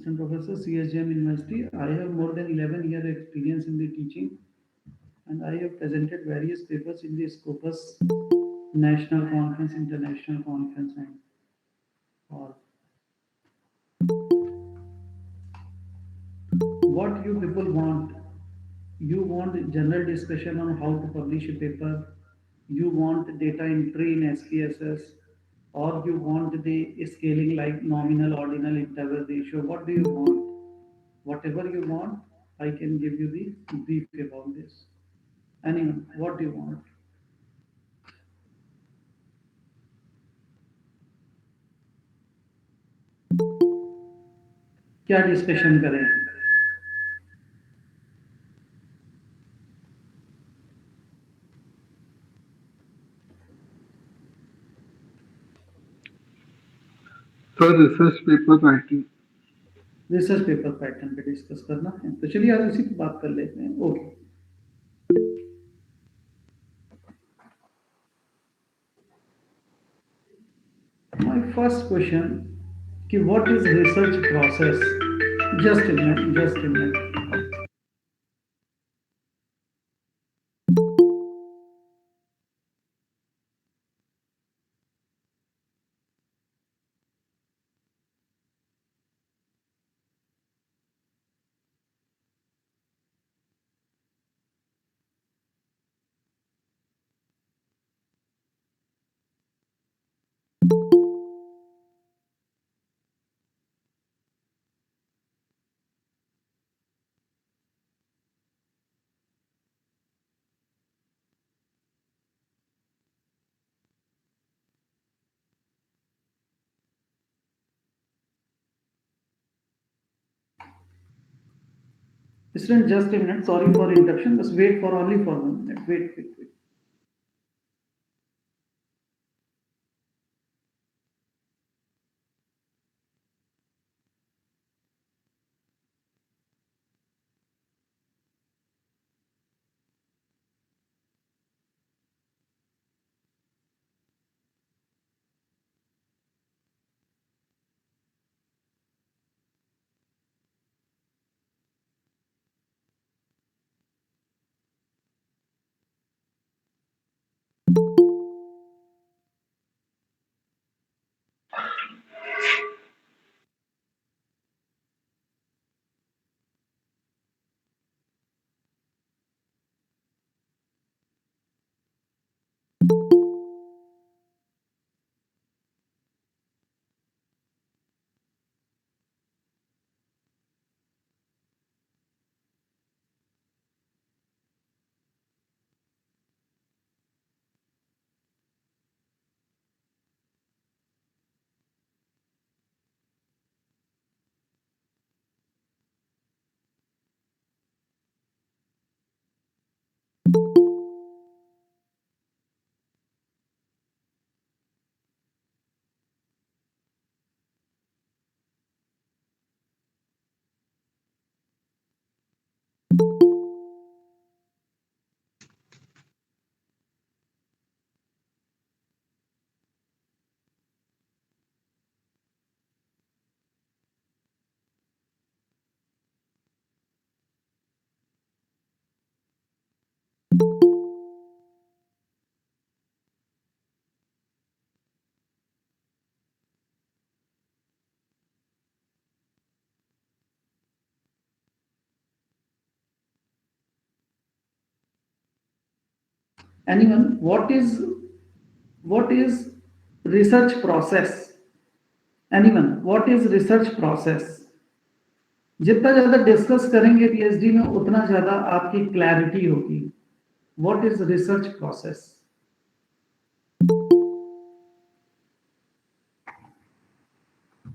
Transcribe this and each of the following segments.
Professor, CSGM University. I have more than 11 year experience in the teaching, and I have presented various papers in the Scopus National Conference, International Conference, and all. What you people want? You want general discussion on how to publish a paper, you want data entry in SPSS, or you want the scaling like nominal, ordinal, interval ratio. What do you want? Whatever you want, I can give you the brief about this. Anyone, what do you want? क्या discussion करें? Sir research paper writing. Research paper pattern पे discuss करना है, तो चलिए आज उसी पे बात कर लेते हैं। ओके, माय फर्स्ट क्वेश्चन कि what is research process? Just a minute, just a minute. Student, just a minute. Sorry for interruption. Just wait for only for 1 minute. Wait, wait, wait. Anyone, what is research process? Anyone, what is research process? जितना ज्यादा discuss करेंगे PhD में उतना ज्यादा आपकी clarity होगी। What is research process?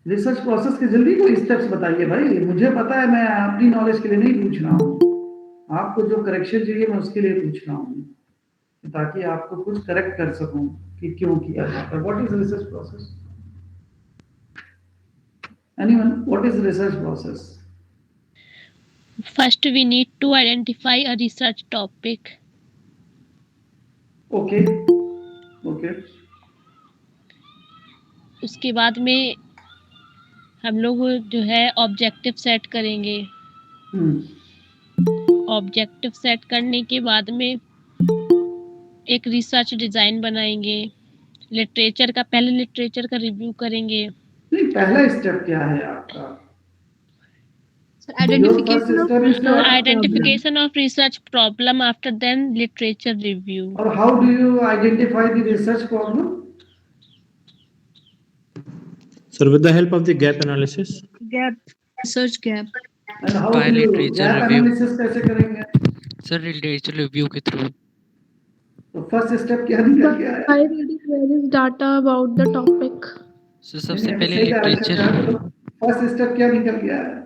Research process के जल्दी कोई स्टेप्स बताइए भाई, मुझे पता है, मैं अपनी नॉलेज के लिए नहीं पूछ रहा हूँ, आपको जो करेक्शन चाहिए मैं उसके लिए पूछ रहा हूँ, ताकि आपको कुछ करेक्ट कर सकूं कि क्यों किया जाता है। What is research process? Anyone, what is research process? First, we need to identify a research topic. Okay okay, उसके बाद में हम लोग जो है ऑब्जेक्टिव सेट करेंगे। ऑब्जेक्टिव सेट करने के बाद में एक रिसर्च डिजाइन बनाएंगे। लिटरेचर का पहले लिटरेचर का रिव्यू करेंगे। नहीं, पहला स्टेप क्या है आपका? Identification of research Identification of research problem, after then literature review. Or how do you identify the research problem? Sir, with the help of the gap analysis. gap, research gap. And how By do you literature gap review. analysis कैसे करेंगे? Sir literature review के through. तो first step क्या निकल गया है? By reading various data about the topic. Sir सबसे पहले लिटरेचर। फर्स्ट स्टेप क्या निकल गया है?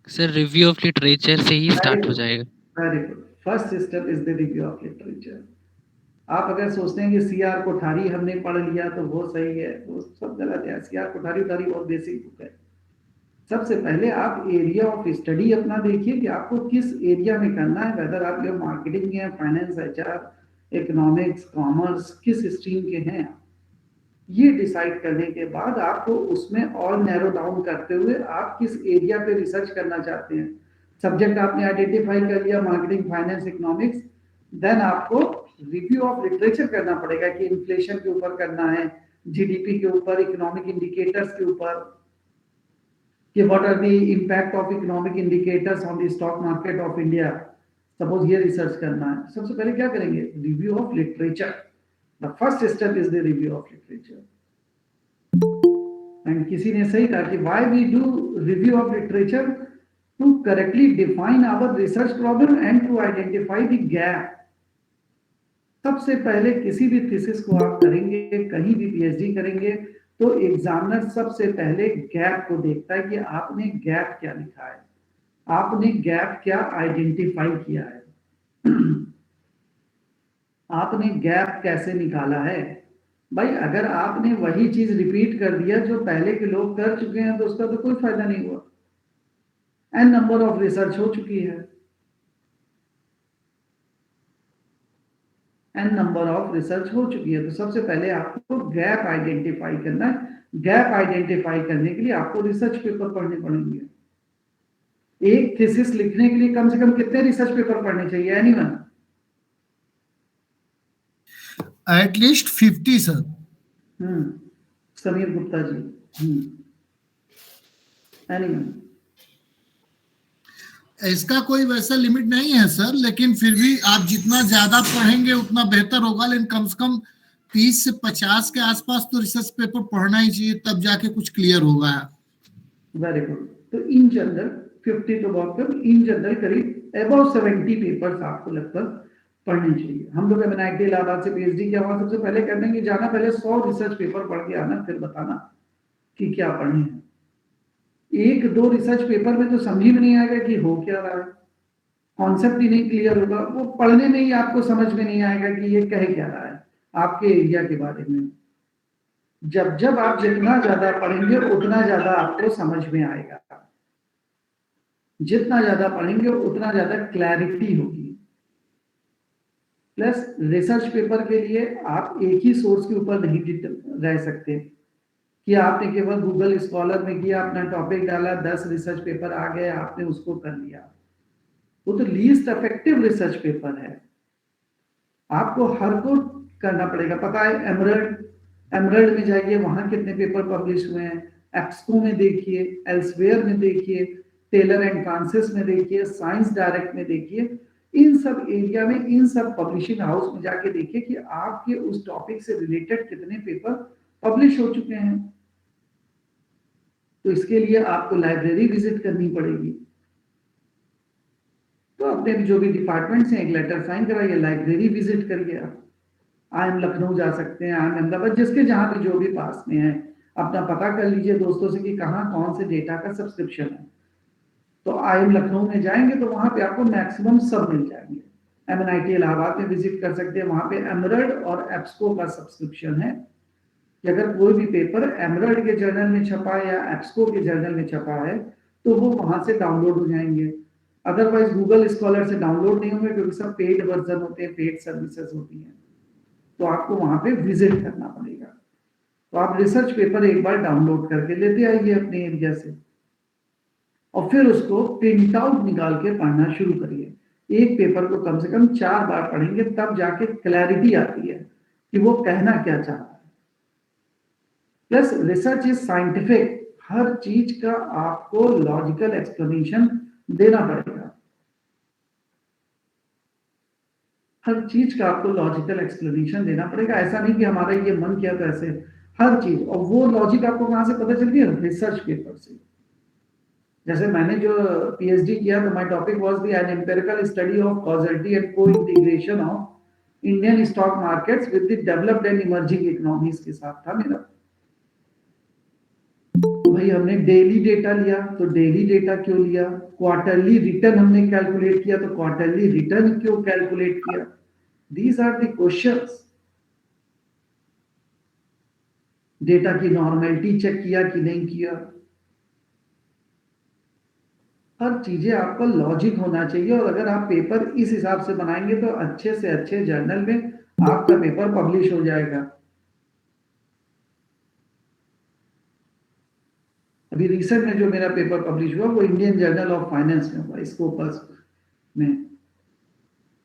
सर रिव्यू ऑफ लिटरेचर से ही स्टार्ट हो जाएगा। Very good. First step is the review of literature. आप अगर सोचते हैं कि सीआर कोठारी हमने पढ़ लिया तो वो सही है, वो सब गलत है। सीआर कोठारी बहुत बेसिक बुक है। सबसे पहले आप एरिया ऑफ स्टडी अपना देखिए कि आपको किस एरिया में करना है, वेदर आप ये मार्केटिंग है, फाइनेंस, एचआर, इकोनॉमिक्स, कॉमर्स, किस स्ट्रीम के हैं। ये डिसाइड करने के बाद आपको उसमें और नैरो डाउन करते हुए आप किस एरिया पे रिसर्च करना चाहते हैं। सब्जेक्ट आपने आइडेंटिफाई कर लिया, मार्केटिंग, फाइनेंस, इकोनॉमिक्स। देन आपको रिव्यू ऑफ लिटरेचर करना पड़ेगा कि इन्फ्लेशन के ऊपर करना है, जीडीपी के ऊपर, इकोनॉमिक इंडिकेटर्स के ऊपर, कि what are the impact of economic indicators on the stock market of India. Suppose ये रिसर्च करना है, सबसे पहले क्या करेंगे? Review of literature. The first step is the review of literature. And किसी ने सही कहा कि why we do review of literature? To correctly define our research problem and to identify the gap. सबसे पहले किसी भी थीसिस को आप करेंगे, कहीं भी पीएचडी करेंगे, तो एग्जामिनर सबसे पहले गैप को देखता है कि आपने गैप क्या लिखा है, आपने गैप क्या आइडेंटिफाई किया है, आपने गैप कैसे निकाला है। भाई अगर आपने वही चीज रिपीट कर दिया जो पहले के लोग कर चुके हैं तो उसका तो कोई फायदा नहीं हुआ। एन नंबर ऑफ रिसर्च हो चुकी है, एन नंबर ऑफ रिसर्च हो चुकी है। तो सबसे पहले आपको गैप आइडेंटिफाई करना है। गैप आइडेंटिफाई करने के लिए आपको रिसर्च पेपर पढ़ने पड़ेंगे। एक थीसिस लिखने के लिए कम से कम कितने रिसर्च पेपर पढ़ने चाहिए? Anyone? At least 50 sir. Sameer Gupta ji. Anyone? इसका कोई वैसा लिमिट नहीं है सर, लेकिन फिर भी आप जितना ज्यादा पढ़ेंगे उतना बेहतर होगा। लेकिन कम से कम 30 से 50 के आसपास तो रिसर्च पेपर पढ़ना ही चाहिए, तब जाके कुछ क्लियर होगा। Very good. तो इन जनरल 50 तो बहुत कम, इन जनरल करीब अबाउट 70 पेपर्स आपको लगभग पढ़ने चाहिए। हम लोग एमएनआईटी इलाहाबाद से पीएचडी किया हुआ, सबसे पहले करने की जाना, पहले 100 रिसर्च पेपर पढ़ के आना, फिर बताना कि क्या पढ़ने हैं। एक दो रिसर्च पेपर में तो समझ में नहीं आएगा कि हो क्या रहा है, कॉन्सेप्ट ही नहीं क्लियर होगा, वो पढ़ने में ही आपको समझ में नहीं आएगा कि ये कह क्या रहा है आपके एरिया के बारे में। जब आप जितना ज्यादा पढ़ेंगे उतना ज्यादा आपको समझ में आएगा, जितना ज्यादा पढ़ेंगे उतना ज्यादा क्लैरिटी होगी। प्लस रिसर्च पेपर के लिए आप एक ही सोर्स के ऊपर नहीं रह सकते कि आपने केवल गूगल स्कॉलर में किया, अपना टॉपिक डाला, 10 रिसर्च पेपर आ गए, आपने उसको कर लिया। वो तो लीस्ट इफेक्टिव रिसर्च पेपर है, आपको हर को करना पड़ेगा। पता है एमरल्ड में जाइए, वहां कितने पेपर पब्लिश हुए हैं, एप्सको में देखिए, एल्सवेयर में देखिए, टेलर एंड फ्रांसिस में देखिए, साइंस डायरेक्ट में देखिए, इन सब एरिया में, इन सब पब्लिशिंग हाउस में जाके देखिए कि आपके उस टॉपिक से रिलेटेड कितने पेपर पब्लिश हो चुके हैं। तो इसके लिए आपको लाइब्रेरी विजिट करनी पड़ेगी। तो अपने जो भी डिपार्टमेंट से एक लेटर साइन कराइए, लाइब्रेरी विजिट करिए। आप IIM लखनऊ जा सकते हैं, IIM अहमदाबाद, जिसके जहां भी जो भी पास में है, अपना पता कर लीजिए दोस्तों से कि कहाँ कौन से डेटा का सब्सक्रिप्शन है। तो IIM लखनऊ में जाएंगे तो वहां पे आपको मैक्सिमम सब मिल जाएंगे। MNIT इलाहाबाद में विजिट कर सकते हैं, वहां पे एमरल्ड और एप्सको का सब्सक्रिप्शन है कि अगर कोई भी पेपर एमरल्ड के जर्नल में छपा है या एप्सको के जर्नल में छपा है तो वो वहां से डाउनलोड हो जाएंगे। अदरवाइज गूगल स्कॉलर से डाउनलोड नहीं होंगे, क्योंकि सब पेड वर्जन होते हैं, पेड सर्विसेज होती हैं, तो आपको वहां पे विजिट करना पड़ेगा। तो आप रिसर्च पेपर एक बार डाउनलोड करके लेते आइए अपने एरिया से और फिर उसको प्रिंट आउट निकाल के पढ़ना शुरू करिए। एक पेपर को कम से कम 4 बार पढ़ेंगे तब जाके क्लैरिटी आती है कि वो कहना क्या चाहता है। प्लस रिसर्च इज साइंटिफिक, हर चीज का आपको लॉजिकल एक्सप्लेनेशन देना पड़ेगा, हर चीज का आपको लॉजिकल एक्सप्लेनेशन देना पड़ेगा। ऐसा नहीं कि हमारा ये मन किया तो ऐसे, हर चीज। और वो लॉजिक आपको कहां से पता चलती है? रिसर्च पेपर से। जैसे मैंने जो पीएचडी किया तो my topic was the an empirical study of causality and cointegration of Indian stock markets with the developed and emerging economies के साथ था मेरा। तो भाई हमने डेली डेटा लिया, तो डेली डेटा क्यों लिया? क्वार्टरली रिटर्न हमने कैलकुलेट किया, तो क्वार्टरली रिटर्न क्यों कैलकुलेट किया? These are the questions. Data की नॉर्मेलिटी चेक किया कि नहीं किया? हर चीजें आपका लॉजिक होना चाहिए। और अगर आप पेपर इस हिसाब से बनाएंगे तो अच्छे से अच्छे जर्नल में आपका पेपर पब्लिश हो जाएगा। अभी रिसेंट में जो मेरा पेपर पब्लिश हुआ वो इंडियन जर्नल ऑफ फाइनेंस में हुआ, स्कोपस में।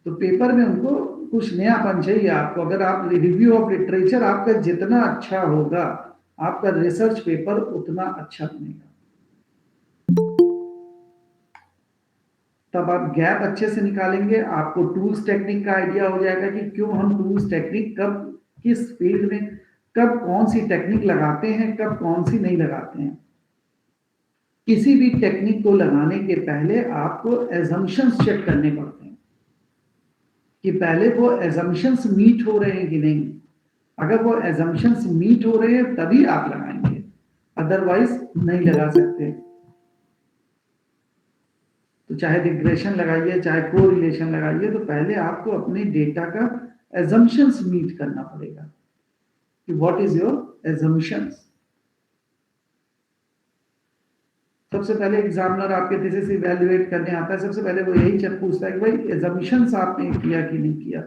तो पेपर में उनको कुछ नयापन चाहिए आपको। अगर आप रिव्यू ऑफ लिटरेचर आपका जितना अच्छा होगा, आपका रिसर्च पेपर उतना अच्छा बनेगा। तब आप गैप अच्छे से निकालेंगे, आपको टूल्स टेक्निक का आइडिया हो जाएगा कि क्यों हम टूल्स टेक्निक कब किस फील्ड में कब कौन सी टेक्निक लगाते हैं, कब कौन सी नहीं लगाते हैं। किसी भी टेक्निक को लगाने के पहले आपको एजम्पशंस चेक करने पड़ते हैं कि पहले वो एजम्पशंस मीट हो रहे हैं कि नहीं। अगर वो एजम्पशंस मीट हो रहे हैं तभी आप लगाएंगे, अदरवाइज नहीं लगा सकते। तो चाहे रिग्रेशन लगाइए, चाहे कोरिलेशन लगाइए, तो पहले आपको अपने डेटा का एजम्पशंस मीट करना पड़ेगा कि व्हाट इज योर एजम्पशंस। सबसे पहले एग्जामिनर आपके थीसिस इवैल्यूएट करने आता है, सबसे पहले वो यही चेक पूछता है कि भाई एजम्पशंस आपने किया कि नहीं किया।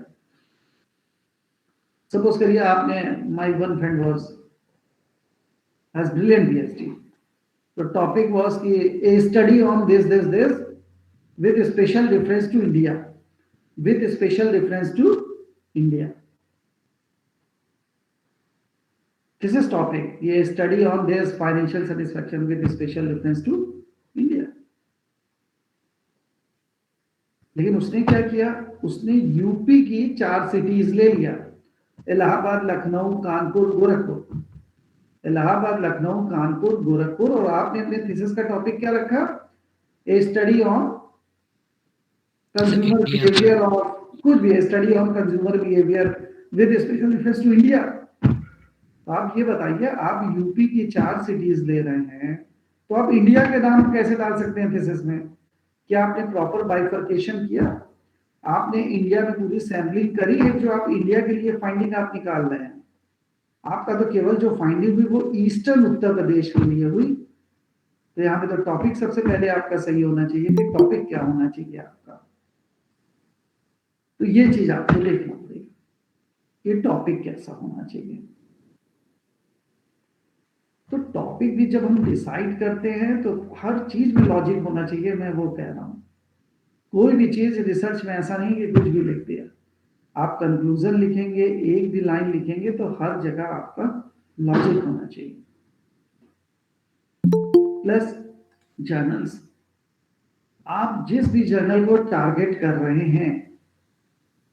सपोज करिए आपने, my one friend was has brilliant PhD, तो टॉपिक वाज कि a study on this with special reference to India, with special reference to India. This is topic, ये study on this financial satisfaction with special reference to India. लेकिन उसने क्या किया? उसने UP की 4 cities ले लिया, इलाहाबाद, लखनऊ, कानपुर, गोरखपुर। इलाहाबाद, लखनऊ, कानपुर, गोरखपुर। और आपने अपने थीसिस का टॉपिक क्या रखा? A study on consumer behaviour, और कुछ भी study on consumer behaviour with special reference to India. तो आप ये बताइए, आप यूपी की 4 सिटीज ले रहे हैं, तो आप इंडिया के नाम कैसे डाल सकते हैं थीसिस में? क्या आपने प्रॉपर बाइफर्केशन किया? आपने इंडिया में पूरी सैम्पलिंग करी है? जो आप इंडिया के लिए फाइंडिंग आप निकाल रहे हैं, आपका तो केवल जो फाइंडिंग हुई वो ईस्टर्न उत्तर प्रदेश के लिए हुई। तो यहाँ पे तो टॉपिक सबसे पहले आपका सही होना चाहिए कि टॉपिक क्या होना चाहिए आपका। तो ये चीज आपको देखना पड़ेगा, ये टॉपिक कैसा होना चाहिए। तो टॉपिक भी जब हम डिसाइड करते हैं तो हर चीज में लॉजिक होना चाहिए। मैं वो कह रहा हूं, कोई भी चीज रिसर्च में ऐसा नहीं कि कुछ भी लिख दिया। आप कंक्लूजन लिखेंगे, एक भी लाइन लिखेंगे, तो हर जगह आपका लॉजिक होना चाहिए। प्लस जर्नल्स, आप जिस भी जर्नल को टारगेट कर रहे हैं,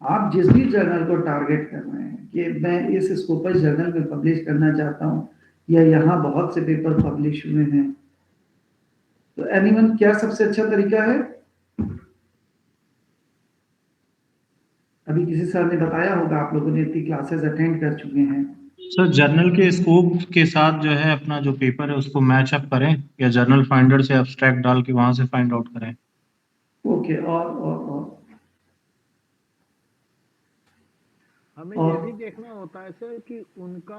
आप जिस भी जर्नल को टारगेट कर रहे हैं कि मैं इस स्कोपस जर्नल में पब्लिश करना चाहता हूं, या यहाँ बहुत से पेपर पब्लिश हुए हैं, तो एनीवन क्या सबसे अच्छा तरीका है? अभी किसी सर ने बताया होगा, आप लोगों ने इतनी क्लासेस अटेंड कर चुके हैं। सर जर्नल के स्कोप के साथ जो है अपना जो पेपर है उसको मैच अप करें, या जर्नल फाइंडर से एब्स्ट्रैक्ट डाल के वहां से फाइंड आउट करें। ओके, और हमें ये भी देखना होता है सर कि उनका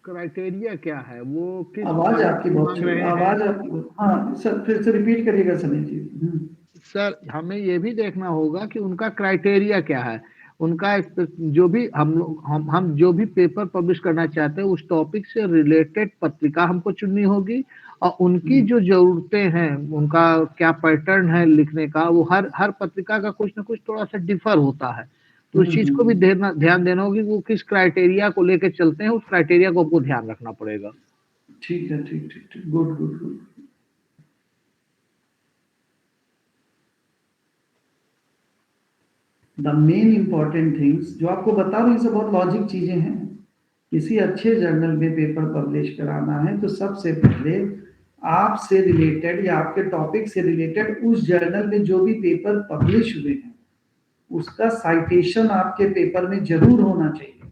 क्राइटेरिया क्या है, वो किस आवाज आपकी बहुत मांग रहे हैं। आवाज आपकी, हाँ सर फिर से रिपीट करिएगा सनी जी। सर हमें ये भी देखना होगा कि उनका क्राइटेरिया क्या है, उनका जो भी हम जो भी पेपर पब्लिश करना चाहते हैं उस टॉपिक से रिलेटेड पत्रिका हमको चुननी होगी, और उनकी जो जरूरतें हैं, उनका क्या पैटर्न है लिखने का, वो हर पत्रिका का कुछ ना कुछ थोड़ा सा डिफर होता है। तो उस चीज को भी ध्यान देना होगी, वो किस क्राइटेरिया को लेके चलते हैं, उस क्राइटेरिया को आपको ध्यान रखना पड़ेगा। ठीक है, ठीक ठीक ठीक, good good good. The main important things जो आपको बता रहा हूं, ये सब बहुत लॉजिक चीजें हैं। किसी अच्छे जर्नल में पेपर पब्लिश कराना है तो सबसे पहले आपसे रिलेटेड या आपके टॉपिक से रिलेटेड उस जर्नल में जो भी पेपर पब्लिश हुए हैं उसका साइटेशन आपके पेपर में जरूर होना चाहिए।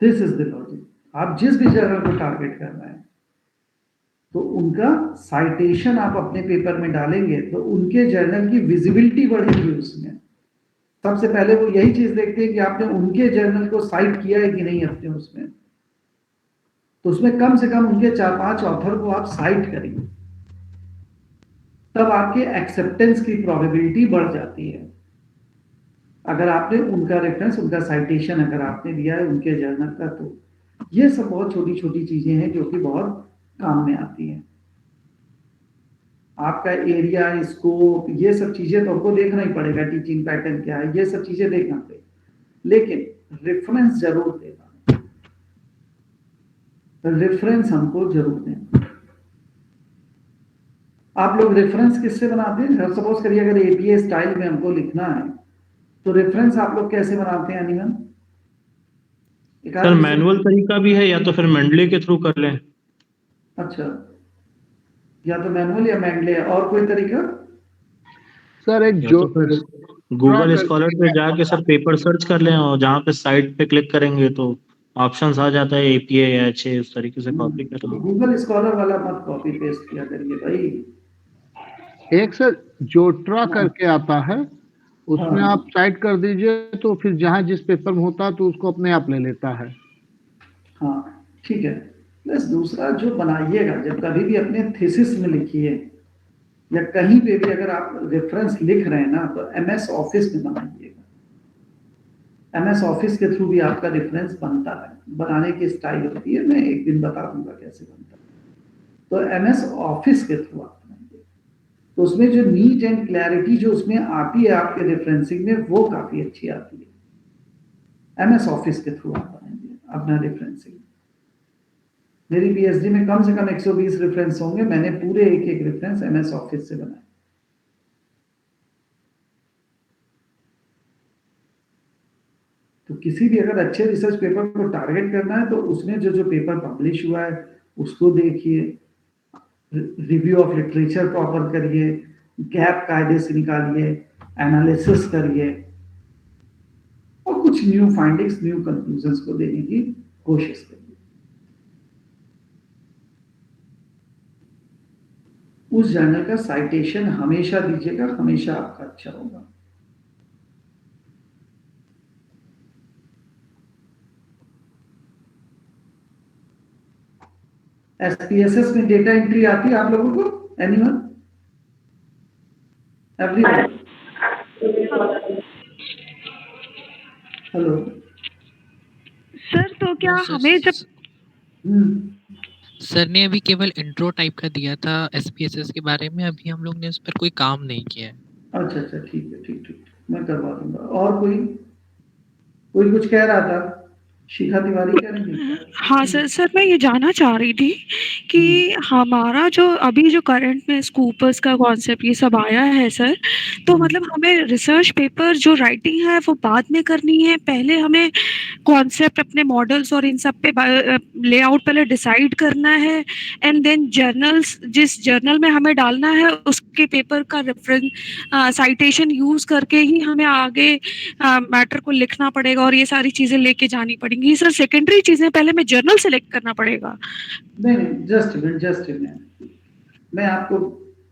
This is the logic. आप जिस भी जर्नल को टारगेट कर रहे हैं तो उनका साइटेशन आप अपने पेपर में डालेंगे तो उनके जर्नल की विजिबिलिटी बढ़ेगी। उसमें सबसे पहले वो यही चीज देखते हैं कि आपने उनके जर्नल को साइट किया है कि नहीं अपने उसमें, तो उसमें कम से कम उनके 4-5 ऑथर को आप साइट करेंगे, तब आपके एक्सेप्टेंस की प्रोबेबिलिटी बढ़ जाती है। अगर आपने उनका रेफरेंस, उनका साइटेशन अगर आपने दिया है उनके जर्नल का, तो ये सब बहुत छोटी छोटी चीजें हैं जो कि बहुत काम में आती हैं। आपका एरिया, स्कोप, ये सब चीजें तो आपको देखना ही पड़ेगा, टीचिंग पैटर्न क्या है, ये सब चीजें देखना पड़ेगा, लेकिन रेफरेंस जरूर देना, रेफरेंस हमको जरूर देना। आप लोग रेफरेंस किससे बनाते हैं? सपोज करिए अगर एपीए स्टाइल में हमको लिखना है तो रेफरेंस आप लोग कैसे बनाते हैं एनिमल? सर मैनुअल तरीका भी है, या तो फिर मेंडले के थ्रू कर लें। अच्छा, या तो मैनुअल या मेंडले, और कोई तरीका? सर एक या जो तो फिर गूगल स्कॉलर पे जाके सर पेपर सर्च कर लें, और जहाँ पे साइट पे क्लिक करेंगे तो ऑप्शंस आ जाता है एपीए या एचए, उस तरीके से कॉपी कर लें। गूगल स्कॉलर वाला मत कॉपी पेस्ट किया करिए भाई। एक सर जोट्रा करके आता है, उसमें हाँ। आप साइट कर दीजिए तो फिर जहाँ जिस पेपर में होता है तो उसको अपने आप ले लेता है। हाँ ठीक है। प्लस दूसरा जो बनाइएगा, जब कभी भी अपने थीसिस में लिखिए या कहीं पे भी अगर आप रेफरेंस लिख रहे हैं ना, तो एमएस ऑफिस में बनाइएगा। एमएस ऑफिस के थ्रू भी आपका रेफरेंस बनता है, बनाने की स्टाइल होती है, मैं एक दिन बता दूंगा कैसे बनता है। तो एमएस ऑफिस के थ्रू आप बनाइए, तो उसमें जो नीट एंड क्लैरिटी जो उसमें आती है आपके रेफरेंसिंग में, वो काफी अच्छी आती है। एमएस ऑफिस के थ्रू आप बनाइए अपना रेफरेंसिंग। मेरी पीएचडी में कम से कम 120 रेफरेंस होंगे, मैंने पूरे एक एक रेफरेंस एमएस ऑफिस से बनाए। तो किसी भी अगर अच्छे रिसर्च पेपर को टारगेट करना है तो उसमें जो जो पेपर पब्लिश हुआ है उसको देखिए, रिव्यू ऑफ लिटरेचर प्रॉपर करिए, गैप कायदे से निकालिए, एनालिसिस करिए, और कुछ न्यू फाइंडिंग्स, न्यू कंक्लूजन्स को देने की कोशिश करिए। उस जर्नल का साइटेशन हमेशा दीजिएगा, हमेशा आपका अच्छा होगा। एसपीएसएस में डेटा एंट्री आती है आप लोगों को? एनीवन? एवरीवन? हेलो सर, तो क्या हमें जब सर ने अभी केवल इंट्रो टाइप का दिया था एसपीएसएस के बारे में, अभी हम लोग ने उस पर कोई काम नहीं किया है। अच्छा अच्छा, ठीक है, ठीक ठीक, मैं करवा दूंगा। और कोई कुछ कह रहा था? शिखा तिवारी कह रही थी। हाँ सर, मैं ये जानना चाह रही थी कि हमारा जो अभी जो करंट में स्कूपर्स का कॉन्सेप्ट ये सब आया है सर, तो मतलब हमें रिसर्च पेपर जो राइटिंग है वो बाद में करनी है, पहले हमें कॉन्सेप्ट अपने मॉडल्स और इन सब पे लेआउट पहले डिसाइड करना है, एंड देन जर्नल्स, जिस जर्नल में हमें डालना है उसके पेपर का रेफरेंस साइटेशन यूज करके ही हमें आगे मैटर को लिखना पड़ेगा, और ये सारी चीजें लेके जानी पड़ेंगी। ये सर सेकेंडरी चीजें, पहले हमें जर्नल सेलेक्ट करना पड़ेगा। नहीं, जस्ट मिनट, मैं आपको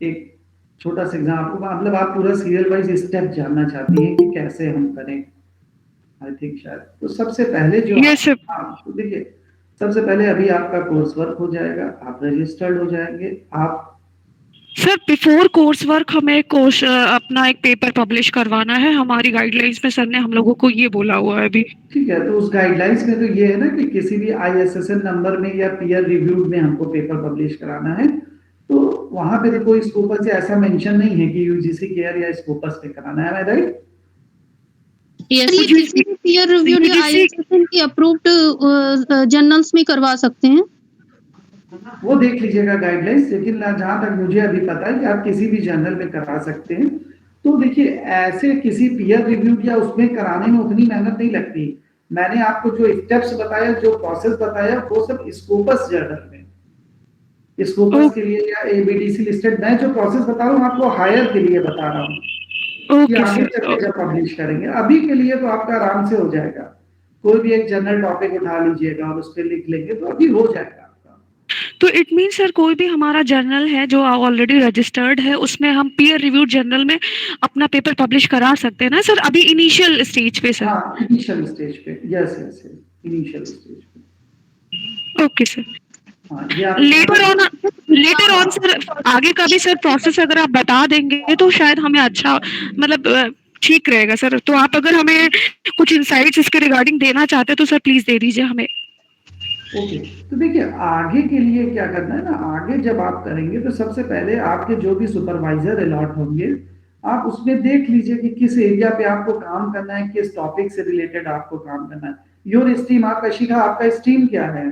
एक छोटा सा एग्जाम्पल, मतलब आप पूरा सीरियल वाइज स्टेप जानना चाहती हैं कि कैसे हम करें, आई थिंक शायद। तो सबसे पहले जो तो देखिए, सबसे पहले अभी आपका कोर्स वर्क हो जाएगा, आप रजिस्टर्ड हो जाएंगे, आप सर बिफोर कोर्स वर्क हमें अपना एक पेपर पब्लिश करवाना है, हमारी गाइडलाइंस में सर ने हम लोगों को ये बोला हुआ है अभी। ठीक है, तो उस गाइडलाइंस में तो ये है ना कि किसी भी ISSN नंबर में या पीयर रिव्यूड में हमको पेपर पब्लिश कराना है, तो वहां पे तो कोई स्कोपस से ऐसा मेंशन नहीं है कि UGC केयर या स्कोपस पे कराना है, राइट? यस ये किसी भी पीयर रिव्यूड या ISSN की अप्रूव्ड जर्नल्स में करवा सकते हैं। वो देख लीजिएगा गाइडलाइंस, लेकिन जहां तक मुझे अभी पता है कि आप किसी भी जर्नल में करा सकते हैं। तो देखिए, ऐसे किसी पीयर रिव्यू या उसमें कराने में उतनी मेहनत नहीं लगती। मैंने आपको जो स्टेप्स बताया, जो प्रोसेस बताया, वो सब स्कोपस जर्नल में, स्कोपस के लिए या ABDC लिस्टेड, मैं जो प्रोसेस बता रहा हूँ आपको हायर के लिए बता रहा हूँ कि आगे चल के जब पब्लिश करेंगे। अभी के लिए तो आपका आराम से हो जाएगा, कोई भी एक जनरल टॉपिक उठा लीजिएगा और उस पर लिख लेंगे तो अभी हो जाएगा। तो इट मीन सर कोई भी हमारा जर्नल है जो ऑलरेडी रजिस्टर्ड है, उसमें हम पीयर रिव्यूड जर्नल में अपना पेपर पब्लिश करा सकते हैं ना सर, अभी इनिशियल स्टेज पे सर? हाँ, इनिशियल स्टेज पे, yes yes yes, initial stage पे। Okay sir. हाँ, लेटर ऑन सर आगे का भी सर प्रोसेस अगर आप बता देंगे तो शायद हमें अच्छा मतलब ठीक रहेगा सर। तो आप अगर हमें कुछ इंसाइट्स इसके रिगार्डिंग देना चाहते हैं तो सर प्लीज दे दीजिए हमें। ओके, तो देखिए आगे के लिए क्या करना है ना, आगे जब आप करेंगे तो सबसे पहले आपके जो भी सुपरवाइजर अलॉट होंगे, आप उसमें देख लीजिए कि किस एरिया पे आपको काम करना है, किस टॉपिक से रिलेटेड आपको काम करना है। योर स्ट्रीम आपका शिखा, आपका स्ट्रीम क्या है?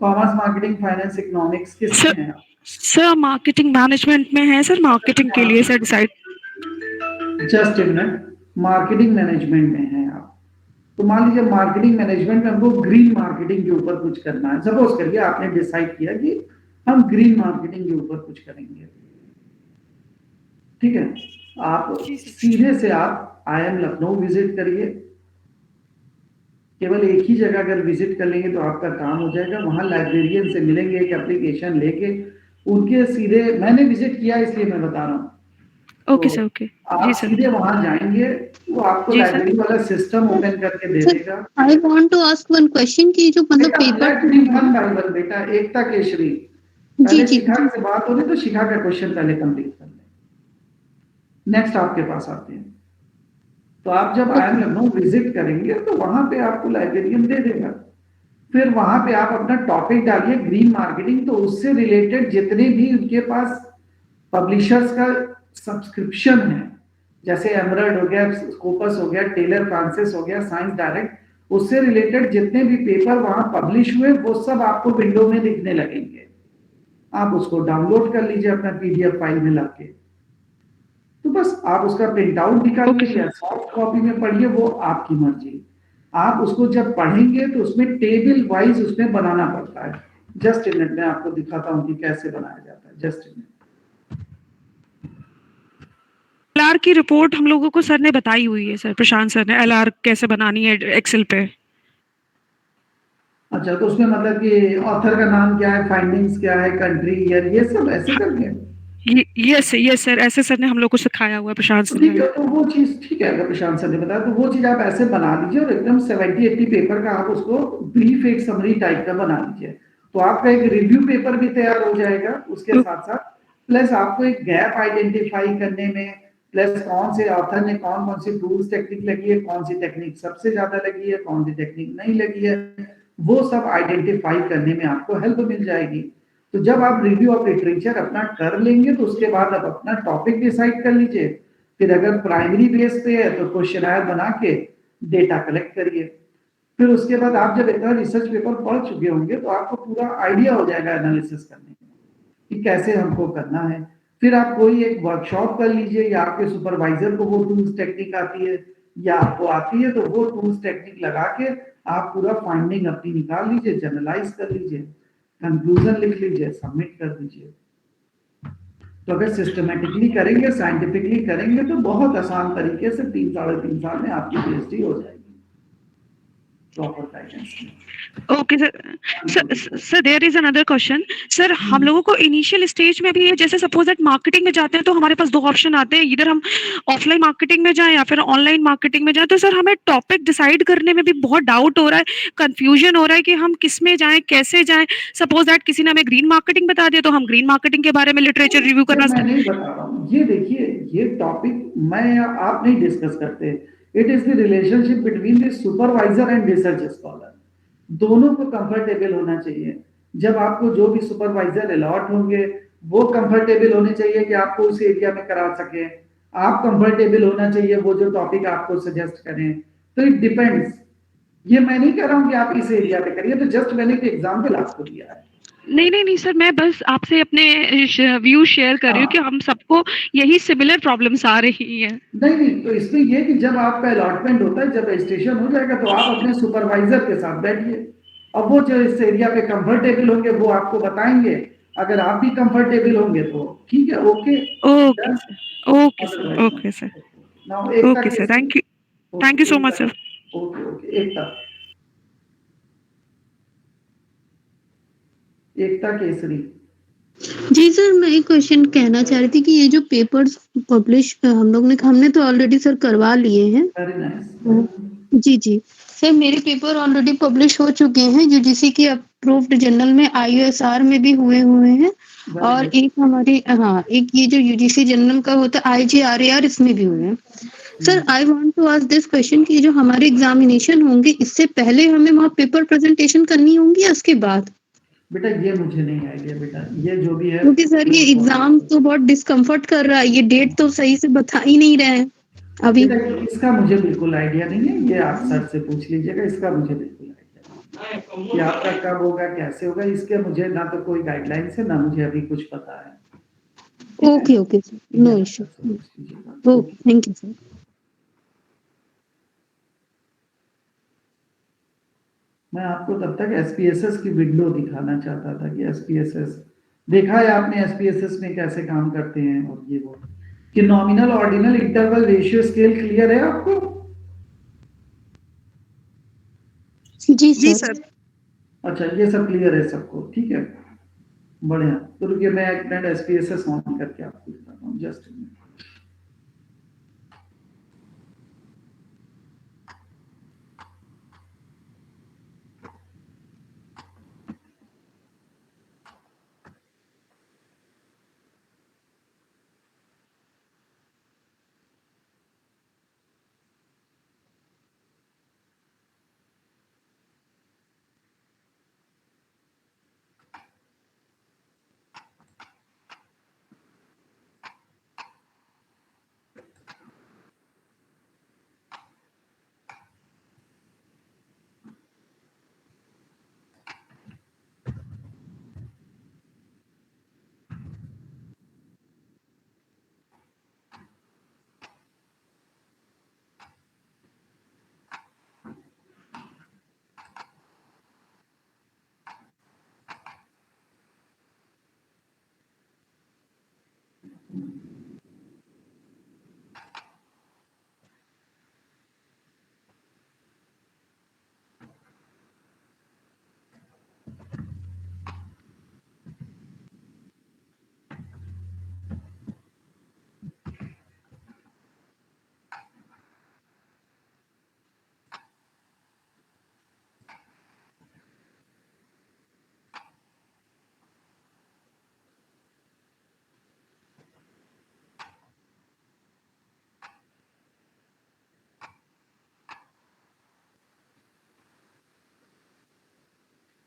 कॉमर्स, मार्केटिंग, फाइनेंस, इकोनॉमिक्स, किस में है? सर मार्केटिंग मैनेजमेंट में है सर, मार्केटिंग के लिए sir decide. Just a minute, marketing management में है आप, तो मान लीजिए मार्केटिंग मैनेजमेंट में हमको ग्रीन मार्केटिंग के ऊपर कुछ करना है। सपोज करिए आपने डिसाइड किया कि हम ग्रीन मार्केटिंग के ऊपर कुछ करेंगे, ठीक है? आप सीधे से आप IIM लखनऊ विजिट करिए। केवल एक ही जगह अगर विजिट कर लेंगे तो आपका काम हो जाएगा। वहां लाइब्रेरियन से मिलेंगे, एक एप्लीकेशन लेके उनके सीधे, मैंने विजिट किया इसलिए मैं बता रहा हूँ। ओके सर, ओके आप सीधे वहां जाएंगे, वो आपको लाइब्रेरी वाला सिस्टम ओपन करके दे देगा। I want to ask one question कि जो मतलब पेपर बेटा एकता केशरी, जी पहले जी शिखा से बात हो रही तो शिखा का क्वेश्चन पहले कंप्लीट कर लें, नेक्स्ट आपके पास आते हैं। तो आप जब IIM लखनऊ विजिट करेंगे तो वहां पे आपको लाइब्रेरियन दे देगा। फिर वहां पे आप अपना टॉपिक डालिए ग्रीन मार्केटिंग, तो उससे रिलेटेड जितने भी उनके पास पब्लिशर्स का सब्सक्रिप्शन है, जैसे एमरल्ड हो गया, स्कोपस हो गया, टेलर फ्रांसिस हो गया, साइंस डायरेक्ट, उससे रिलेटेड जितने भी पेपर वहां पब्लिश हुए वो सब आपको विंडो में दिखने लगेंगे। आप उसको डाउनलोड कर लीजिए अपना PDF फाइल में लाके, तो बस आप उसका प्रिंट आउट निकालिए या सॉफ्ट कॉपी में पढ़िए, वो आपकी मर्जी। आप उसको जब पढ़ेंगे तो उसमें टेबल वाइज उसमें बनाना पड़ता है। जस्ट ए मिनट में आपको दिखाता हूँ कि कैसे बनाया जाता है, जस्ट ए मिनट। LR की रिपोर्ट हम लोगों को सर ने बताई हुई है सर, प्रशांत सर ने LR कैसे बनानी है एक्सेल पे। अच्छा, तो उसमें मतलब कि ऑथर का नाम क्या है, फाइंडिंग्स क्या है, कंट्री, ईयर, ये सब ऐसे करके? यस सर, ऐसे सर ने हम लोग को सिखाया हुआ है प्रशांत सर ने। ठीक है, तो वो चीज ठीक है, अगर प्रशांत सर ने बताया तो वो चीज आप ऐसे बना लीजिए और एकदम 70-80 पेपर का आप उसको ब्रीफ एक समरी टाइप का बना लीजिए, तो आपका एक रिव्यू पेपर भी तैयार हो जाएगा उसके साथ साथ। प्लस आपको एक गैप आइडेंटिफाई करने में, प्लस कौन से ऑथर ने कौन कौन सी टूल्स टेक्निक लगी है, कौन सी टेक्निक सबसे ज्यादा लगी है, कौन सी टेक्निक नहीं लगी है, वो सब आइडेंटिफाई करने में आपको हेल्प मिल जाएगी। तो जब आप रिव्यू ऑफ लिटरेचर अपना कर लेंगे तो उसके बाद आप अपना टॉपिक डिसाइड कर लीजिए। फिर अगर प्राइमरी बेस पे है तो क्वेश्चनर बना के डेटा कलेक्ट करिए। फिर उसके बाद आप जब इतना रिसर्च पेपर पढ़ चुके होंगे तो आपको पूरा आइडिया हो जाएगा एनालिसिस करने में कि कैसे हमको करना है। फिर आप कोई एक वर्कशॉप कर लीजिए, या आपके सुपरवाइजर को वो टूल्स टेक्निक आती है या आपको आती है तो वो टूल्स टेक्निक लगा के आप पूरा फाइंडिंग अपनी निकाल लीजिए, जनरलाइज कर लीजिए, कंक्लूजन लिख लीजिए, सबमिट कर दीजिए। तो अगर सिस्टमेटिकली करेंगे, साइंटिफिकली करेंगे तो बहुत आसान तरीके से 3 साढ़े 3 साल में आपकी PhD हो जाएगी। प्रॉपर गाइडेंस में। Okay sir there is another question sir, हम लोगों को इनिशियल स्टेज में भी जैसे सपोज दैट मार्केटिंग में जाते हैं तो हमारे पास 2 ऑप्शन आते हैं, इधर हम ऑफलाइन मार्केटिंग में जाएं या फिर ऑनलाइन मार्केटिंग में जाएं, तो सर हमें टॉपिक डिसाइड करने में भी बहुत डाउट हो रहा है, कंफ्यूजन हो रहा है कि हम किस में जाएं, कैसे जाएं। सपोज दैट किसी ने हमें ग्रीन मार्केटिंग बता दिया तो हम ग्रीन मार्केटिंग के बारे में लिटरेचर रिव्यू ये करना मैं नहीं बता रहा हूँ, ये देखिए, ये टॉपिक मैं या आप नहीं डिस्कस करते। It is the relationship between the supervisor and research scholar, दोनों को कंफर्टेबल होना चाहिए। जब आपको जो भी सुपरवाइजर अलॉट होंगे वो कंफर्टेबल होने चाहिए कि आपको उस एरिया में करा सके, आप कंफर्टेबल होना चाहिए वो जो टॉपिक आपको सजेस्ट करें। तो इट डिपेंड्स, ये मैं नहीं कह रहा हूँ कि आप इस एरिया पे करिए, तो जस्ट मैंने एक एग्जाम्पल आपको दिया है। नहीं सर, मैं बस आपसे अपने व्यू शेयर कर रही हूँ कि हम सबको यही सिमिलर प्रॉब्लम्स आ रही हैं। नहीं, तो इसमें ये कि जब आपका अलॉटमेंट होता है, जब रजिस्ट्रेशन हो जाएगा तो आप अपने सुपरवाइजर के साथ बैठिए, अब वो जो इस एरिया पे कंफर्टेबल होंगे वो आपको बताएंगे, अगर आप भी कंफर्टेबल होंगे तो ठीक है, okay sir. Now okay sir, thank you so much sir. Okay Ekta Kesari. जी सर, मैं एक क्वेश्चन कहना चाह रही थी कि ये जो पेपर्स पब्लिश हमने तो ऑलरेडी सर करवा लिए हैं। Very nice. जी सर, मेरे पेपर ऑलरेडी पब्लिश हो चुके हैं, यूजीसी के अप्रूव्ड जर्नल में, आईयूएसआर में भी हुए हैं, और एक हमारी एक ये जो यूजीसी जर्नल का होता है आईजीआरएआर, इसमें भी हुए हैं। Sir I want to ask this question कि जो हमारे एग्जामिनेशन होंगे इससे पहले हमें वहाँ पेपर प्रेजेंटेशन करनी होंगी या उसके बाद? बेटा ये मुझे नहीं आइडिया बेटा, ये जो भी है, क्योंकि सर ये एग्जाम तो बहुत डिस्कम्फर्ट कर रहा है, ये डेट तो सही से बता ही नहीं रहे हैं अभी। इसका मुझे बिल्कुल आइडिया नहीं है, ये आप सर से पूछ लीजिएगा, इसका मुझे बिल्कुल आइडिया नहीं कि आपका कब होगा, कैसे होगा, इसके मुझे ना तो कोई गाइडलाइंस है, ना मुझे अभी कुछ पता है। Okay sir, no issue. Okay, thank you sir. मैं आपको तब तक एसपीएसएस की विंडो दिखाना चाहता था कि एसपीएसएस देखा है आपने, एसपीएसएस में कैसे काम करते हैं, और ये वो कि nominal ordinal interval ratio scale clear है आपको? जी सर। अच्छा, ये सब क्लियर है सबको, ठीक है, बढ़िया। तो रुकिए, मैं एक मिनट एसपीएसएस ऑन करके आपको दिखाता हूँ, just minute.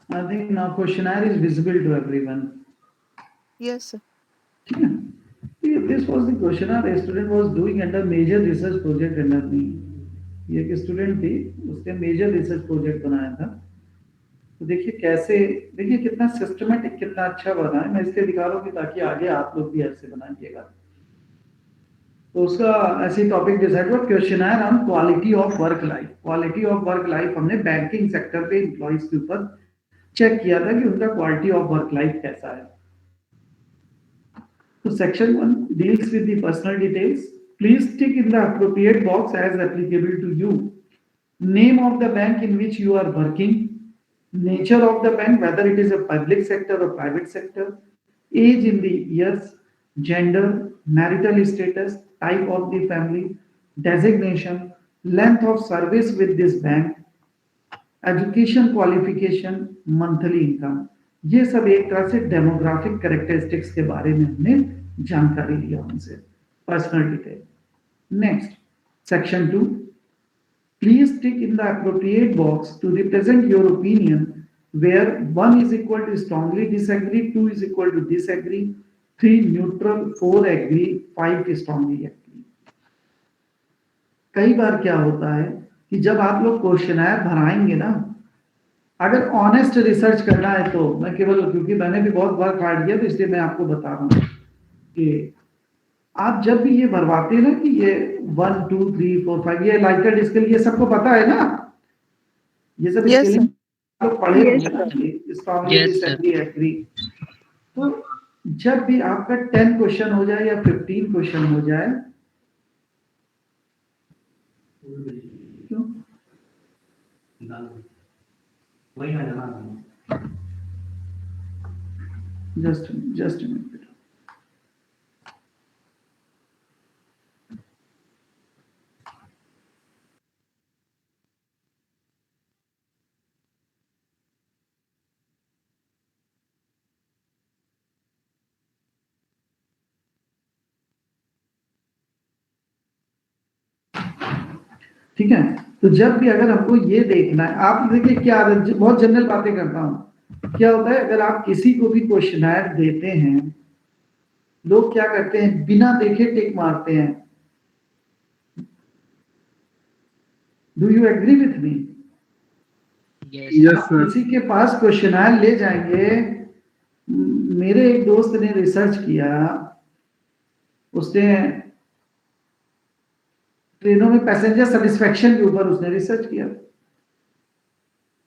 I think now questionnaire is visible to everyone. Yes, sir. This was the questionnaire a student was doing under major research project under me. ये एक स्टूडेंट थी, उसने मेजर रिसर्च प्रोजेक्ट बनाया था। तो देखिए कैसे, देखिए कितना सिस्टमेटिक, कितना अच्छा बना है। मैं इसलिए दिखा रहा हूँ ताकि आगे आप लोग भी ऐसे बनाइएगा। तो उसका ऐसे टॉपिक डिसाइड हुआ, questionnaire on quality of work life. Quality of work life हमने बैंकिंग सेक्टर पे एम्प्लॉइज के ऊपर चेक किया था कि उनका क्वालिटी ऑफ वर्क लाइफ कैसा है। तो section 1 deals with the personal details. Please tick in the appropriate box as applicable to you. name of the bank in which you are working, nature of the bank, whether it is a public sector or private sector, age in the years, gender, marital status, type of the family, designation, length of service with this bank, education qualification, monthly income, ये सब एक तरह से demographic characteristics के बारे में हमने जानकारी लिया उनसे, personal detail. Next, section 2, please tick in the appropriate box to represent your opinion where 1 is equal to strongly disagree, 2 is equal to disagree, 3 neutral, 4 agree, 5 strongly agree। कई बार क्या होता है कि जब आप लोग क्वेश्चनर भराएंगे ना, अगर ऑनेस्ट रिसर्च करना है तो मैं केवल, क्योंकि मैंने भी बहुत बार कार्ड किया तो इसलिए मैं आपको बता रहा हूँ कि आप जब भी ये भरवाते हैं ना कि ये 1 2 3 4 5 ये लाइकेड स्केल, ये सबको पता है ना, ये सब Yes, स्केलिंग sir. तो पढ़े Yes, होंगे, strongly Yes, sir. Disagree agree. तो जब भी आपका 10 क्वेश्चन हो जाए या 15 क्वेश्चन हो जाए, क्यों जस्ट a minute। ठीक है, तो जब भी अगर हमको ये देखना है, आप देखिए क्या, बहुत जनरल बातें करता हूं, क्या होता है अगर आप किसी को भी क्वेश्चनर देते हैं, लोग क्या करते हैं, बिना देखे टिक मारते हैं। Do you agree with me? Yes, sir. किसी के पास क्वेश्चनर ले जाएंगे, मेरे एक दोस्त ने रिसर्च किया, उसने ट्रेनों में पैसेंजर सेटिस्फेक्शन के ऊपर उसने रिसर्च किया,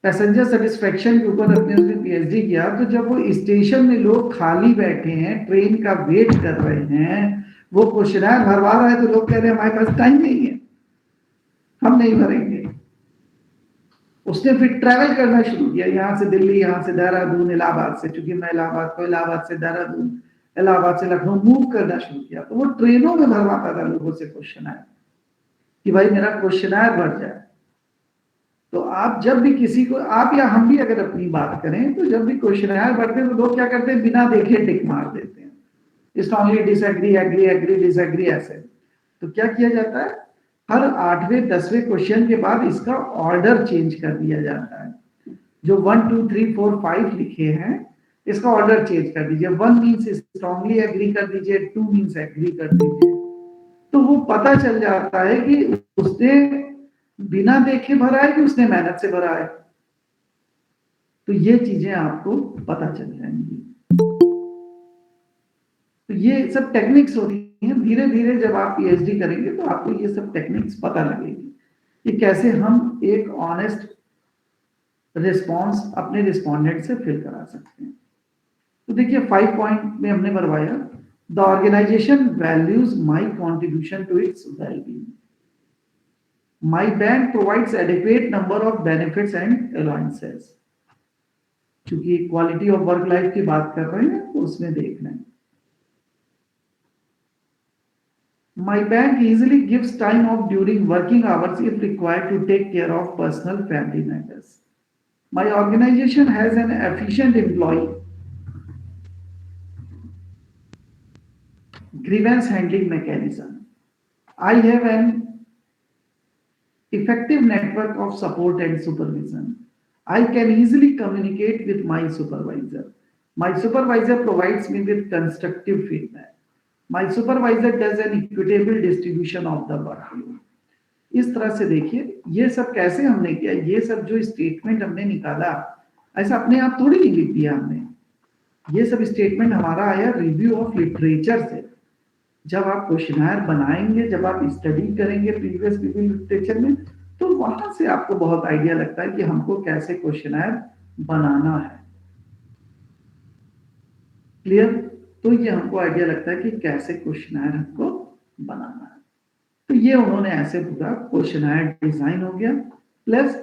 पैसेंजर सेटिस्फेक्शन के ऊपर अपने उसने पीएचडी किया। तो जब वो स्टेशन में लोग खाली बैठे हैं, ट्रेन का वेट कर रहे हैं, वो क्वेश्चनर भरवा रहा है, तो लोग कह रहे हैं हमारे पास टाइम नहीं है, हम नहीं भरेंगे। उसने फिर ट्रैवल करना शुरू किया, यहाँ से दिल्ली, यहाँ से देहरादून, इलाहाबाद से, चूंकि मैं इलाहाबाद को, इलाहाबाद से देहरादून, इलाहाबाद से लखनऊ मूव करना शुरू किया। तो वो ट्रेनों में भरवाता था लोगों से क्वेश्चनर कि भाई मेरा क्वेश्चनर भर जाए। तो आप जब भी किसी को, आप या हम भी अगर अपनी बात करें, तो जब भी क्वेश्चनर भरते हैं तो लोग क्या करते हैं, बिना देखे टिक मार देते हैं, strongly disagree, agree, agree, disagree, ऐसे। तो क्या किया जाता है, हर 8वें 10वें क्वेश्चन के बाद इसका ऑर्डर चेंज कर दिया जाता है। जो 1 2 3 4 5 लिखे हैं, इसका ऑर्डर चेंज कर दीजिए। 1 मीन्स स्ट्रांगली एग्री कर दीजिए, 2 मीन्स एग्री कर दीजिए। तो वो पता चल जाता है कि उसने बिना देखे भरा है कि उसने मेहनत से भरा है। तो ये चीजें आपको पता चल जाएंगी। तो ये सब टेक्निक्स होती हैं, धीरे धीरे जब आप पीएचडी करेंगे तो आपको ये सब टेक्निक्स पता लगेगी कि कैसे हम एक ऑनेस्ट रिस्पॉन्स अपने रिस्पोंडेंट से फिल करा सकते हैं। तो देखिए 5 पॉइंट में हमने भरवाया, the organization values my contribution to its wellbeing, my bank provides adequate number of benefits and allowances. क्योंकि क्वालिटी ऑफ वर्क लाइफ की बात कर रहे हैं तो उसमें देखना है। My bank easily gives time off during working hours if required to take care of personal family matters. My organization has an efficient employee grievance handling mechanism. I have an effective network of support and supervision. I can easily communicate with my supervisor. My supervisor provides me with constructive feedback. My supervisor does an equitable distribution of the workload. इस तरह से देखिए ये सब कैसे हमने किया, ये सब जो स्टेटमेंट हमने निकाला ऐसा अपने आप थोड़ी नहीं लिख दिया हमने। ये सब स्टेटमेंट हमारा आया रिव्यू ऑफ लिटरेचर से। जब आप क्वेश्चनर बनाएंगे, जब आप स्टडी करेंगे प्रीवियस रिव्यू लिटरेचर में, तो वहां से आपको बहुत आइडिया लगता है कि हमको कैसे क्वेश्चनर बनाना है। क्लियर? तो ये हमको आइडिया लगता है कि कैसे क्वेश्चनर हमको बनाना है। तो ये उन्होंने ऐसे पूरा क्वेश्चनर डिजाइन हो गया। प्लस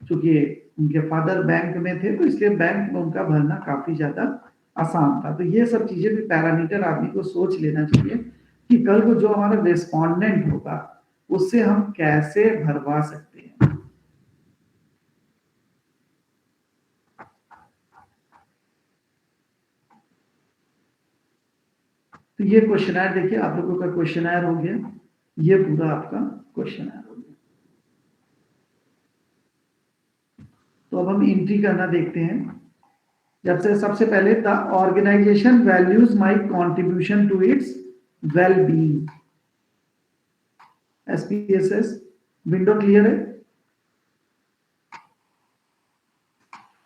चूंकि उनके फादर बैंक में थे तो इसलिए बैंक में उनका भरना काफी ज्यादा आसान था। तो ये सब चीजें भी पैरामीटर आदमी को सोच लेना चाहिए कि कल को जो हमारा रेस्पोंडेंट होगा उससे हम कैसे भरवा सकते हैं। तो ये क्वेश्चनर देखिए, आप लोगों का क्वेश्चनर हो गया, ये पूरा आपका क्वेश्चनर हो गया। तो अब हम एंट्री करना देखते हैं। जब से सबसे पहले the organization values my contribution to its well being. SPSS window clear है,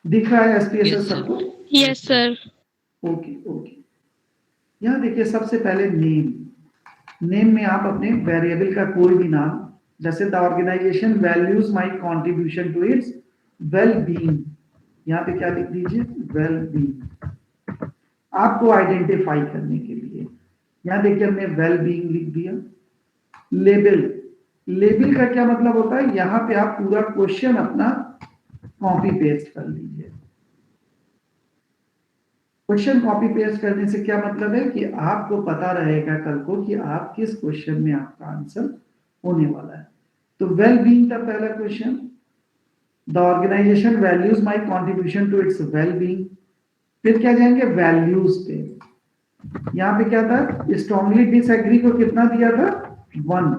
दिख रहा है एसपीएसएस सबको? Yes sir. Okay okay. यहाँ देखिए सबसे पहले नेम में आप अपने वेरिएबल का कोई भी नाम, जैसे the organization values my contribution to its well being, यहाँ पे क्या लिख दीजिए? Well being. आपको आइडेंटिफाई करने के लिए यहाँ देखिए हमने वेल बीइंग लिख दिया। लेबल का क्या मतलब होता है? यहाँ पे आप पूरा क्वेश्चन अपना कॉपी पेस्ट कर लीजिए। क्वेश्चन कॉपी पेस्ट करने से क्या मतलब है कि आपको पता रहेगा कल को कि आप किस क्वेश्चन में आपका आंसर होने वाला है। तो वेल बीइंग का पहला question, the organization values my contribution to its well being. फिर क्या जाएंगे? वैल्यूज पे। यहाँ पे क्या था? स्ट्रांगली डिसएग्री को कितना दिया था? 1।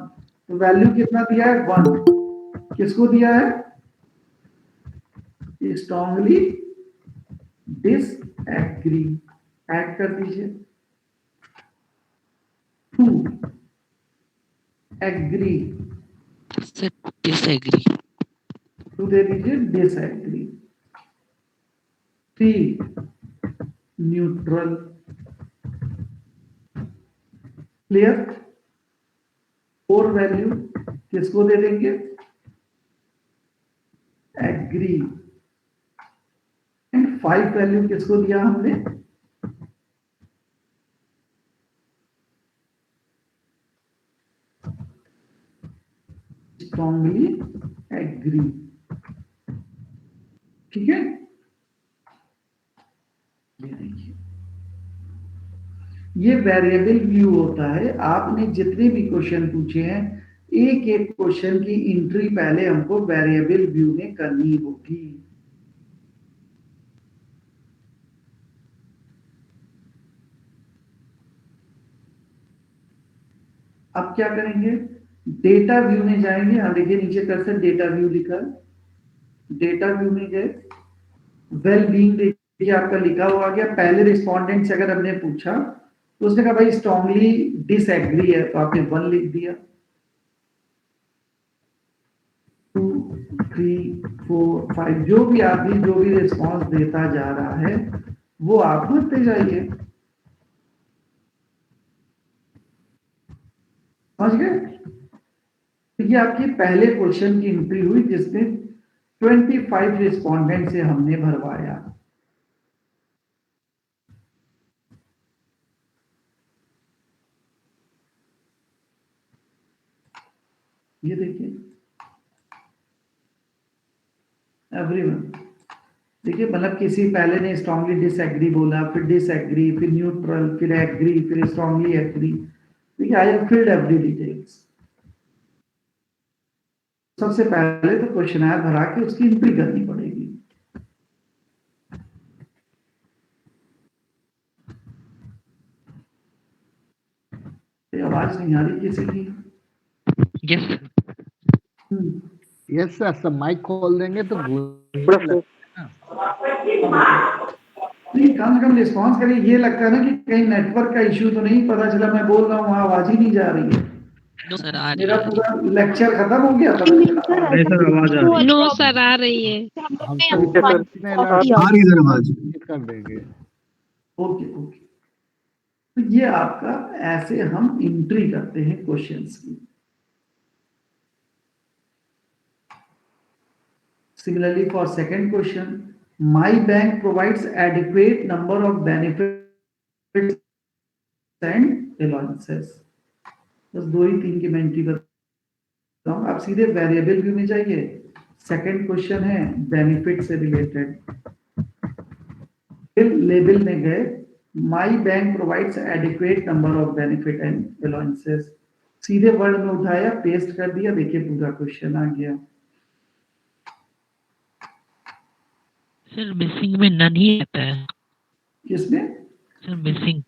तो वैल्यू कितना दिया है? 1। किसको दिया है? स्ट्रांगली डिसएग्री, ऐड कर दीजिए। 2 एग्री, डिसएग्री, 2 दे दीजिए डिसएग्री। 3 न्यूट्रल। क्लियर? 4 वैल्यू किसको दे देंगे? एग्री। एंड 5 वैल्यू किसको दिया हमने? Strongly agree. ठीक है, ये देखिए ये वेरिएबल व्यू होता है। आपने जितने भी क्वेश्चन पूछे हैं, एक एक क्वेश्चन की एंट्री पहले हमको वेरिएबल व्यू में करनी होगी। अब क्या करेंगे? डेटा व्यू में जाएंगे। हाँ देखिए नीचे कर्सर डेटा व्यू लिखा है। डेटा व्यू में गए, वेल बीइंग देखिए आपका लिखा हुआ आ गया। पहले रिस्पोंडेंट से अगर हमने पूछा तो उसने कहा भाई स्ट्रांगली डिसएग्री है, तो आपने 1 लिख दिया। 2 3 4 5 जो भी आदमी जो भी रिस्पॉन्स देता जा रहा है वो आप भरते जाइए। समझ गए? तो ये आपकी पहले क्वेश्चन की एंट्री हुई जिसमें 25 रिस्पोंडेंट से हमने भरवाया। ये देखिए एवरीवन, देखिए मतलब किसी पहले ने स्ट्रांगली डिसएग्री बोला, फिर डिसएग्री, फिर न्यूट्रल, फिर एग्री, फिर स्ट्रांगली एग्री। देखिए I have filled every details. सबसे पहले तो क्वेश्चनर भरा के उसकी एंट्री करनी पड़ेगी। आवाज नहीं आ रही किसी की? यस यस सर, सब माइक खोल देंगे तो नहीं, कम से कम रिस्पॉन्स करिए। ये लगता है ना कि कहीं नेटवर्क का इश्यू तो नहीं, पता चला मैं बोल रहा हूँ वहां आवाज ही नहीं जा रही है। नो सर, आ रही मेरा है। पूरा लेक्चर खत्म हो गया, पता चला। नहीं सर, आवाज आ रही है। नो सर, आ रही है। आ रही सर आवाज कर देंगे। Okay okay. तो ये आपका ऐसे हम एंट्री करते हैं क्वेश्चंस की। Similarly, for second question, my bank provides adequate number of benefits and allowances. बस 2 ही 3 की मैं एंट्री करता हूँ। आप सीधे वेरिएबल व्यू में जाइए, सेकंड क्वेश्चन है बेनिफिट से रिलेटेड, फिर लेबल में गए my bank provides adequate number of benefit and allowances, सीधे वर्ड में उठाया पेस्ट कर दिया, देखिए पूरा क्वेश्चन आ गया। सर मिसिंग में नन ही आता है। किसमें? सर मिसिंग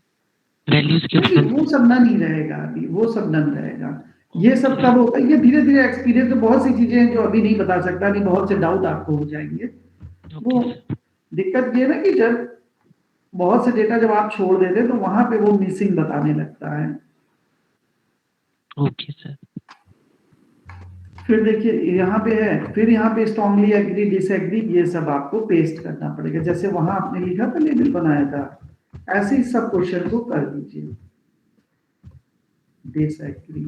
वैल्यूज के नहीं, ऊपर वो सब नन ही रहेगा, अभी वो सब नन रहेगा। ये सब कब होता है? ये धीरे धीरे एक्सपीरियंस, तो बहुत सी चीजें हैं जो अभी नहीं बता सकता, नहीं बहुत से डाउट आपको हो जाएंगे। वो दिक्कत ये ना कि जब बहुत से डेटा जब आप छोड़ देते तो वहां पे वो मिसिंग बताने लगता है। Okay sir. फिर देखिए यहाँ पे है, फिर यहाँ पे स्ट्रांगली एग्री डिसएग्री, ये सब आपको पेस्ट करना पड़ेगा। जैसे वहां आपने लिखा था लेबल बनाया था, ऐसे ही सब क्वेश्चन को कर दीजिए। डिसएग्री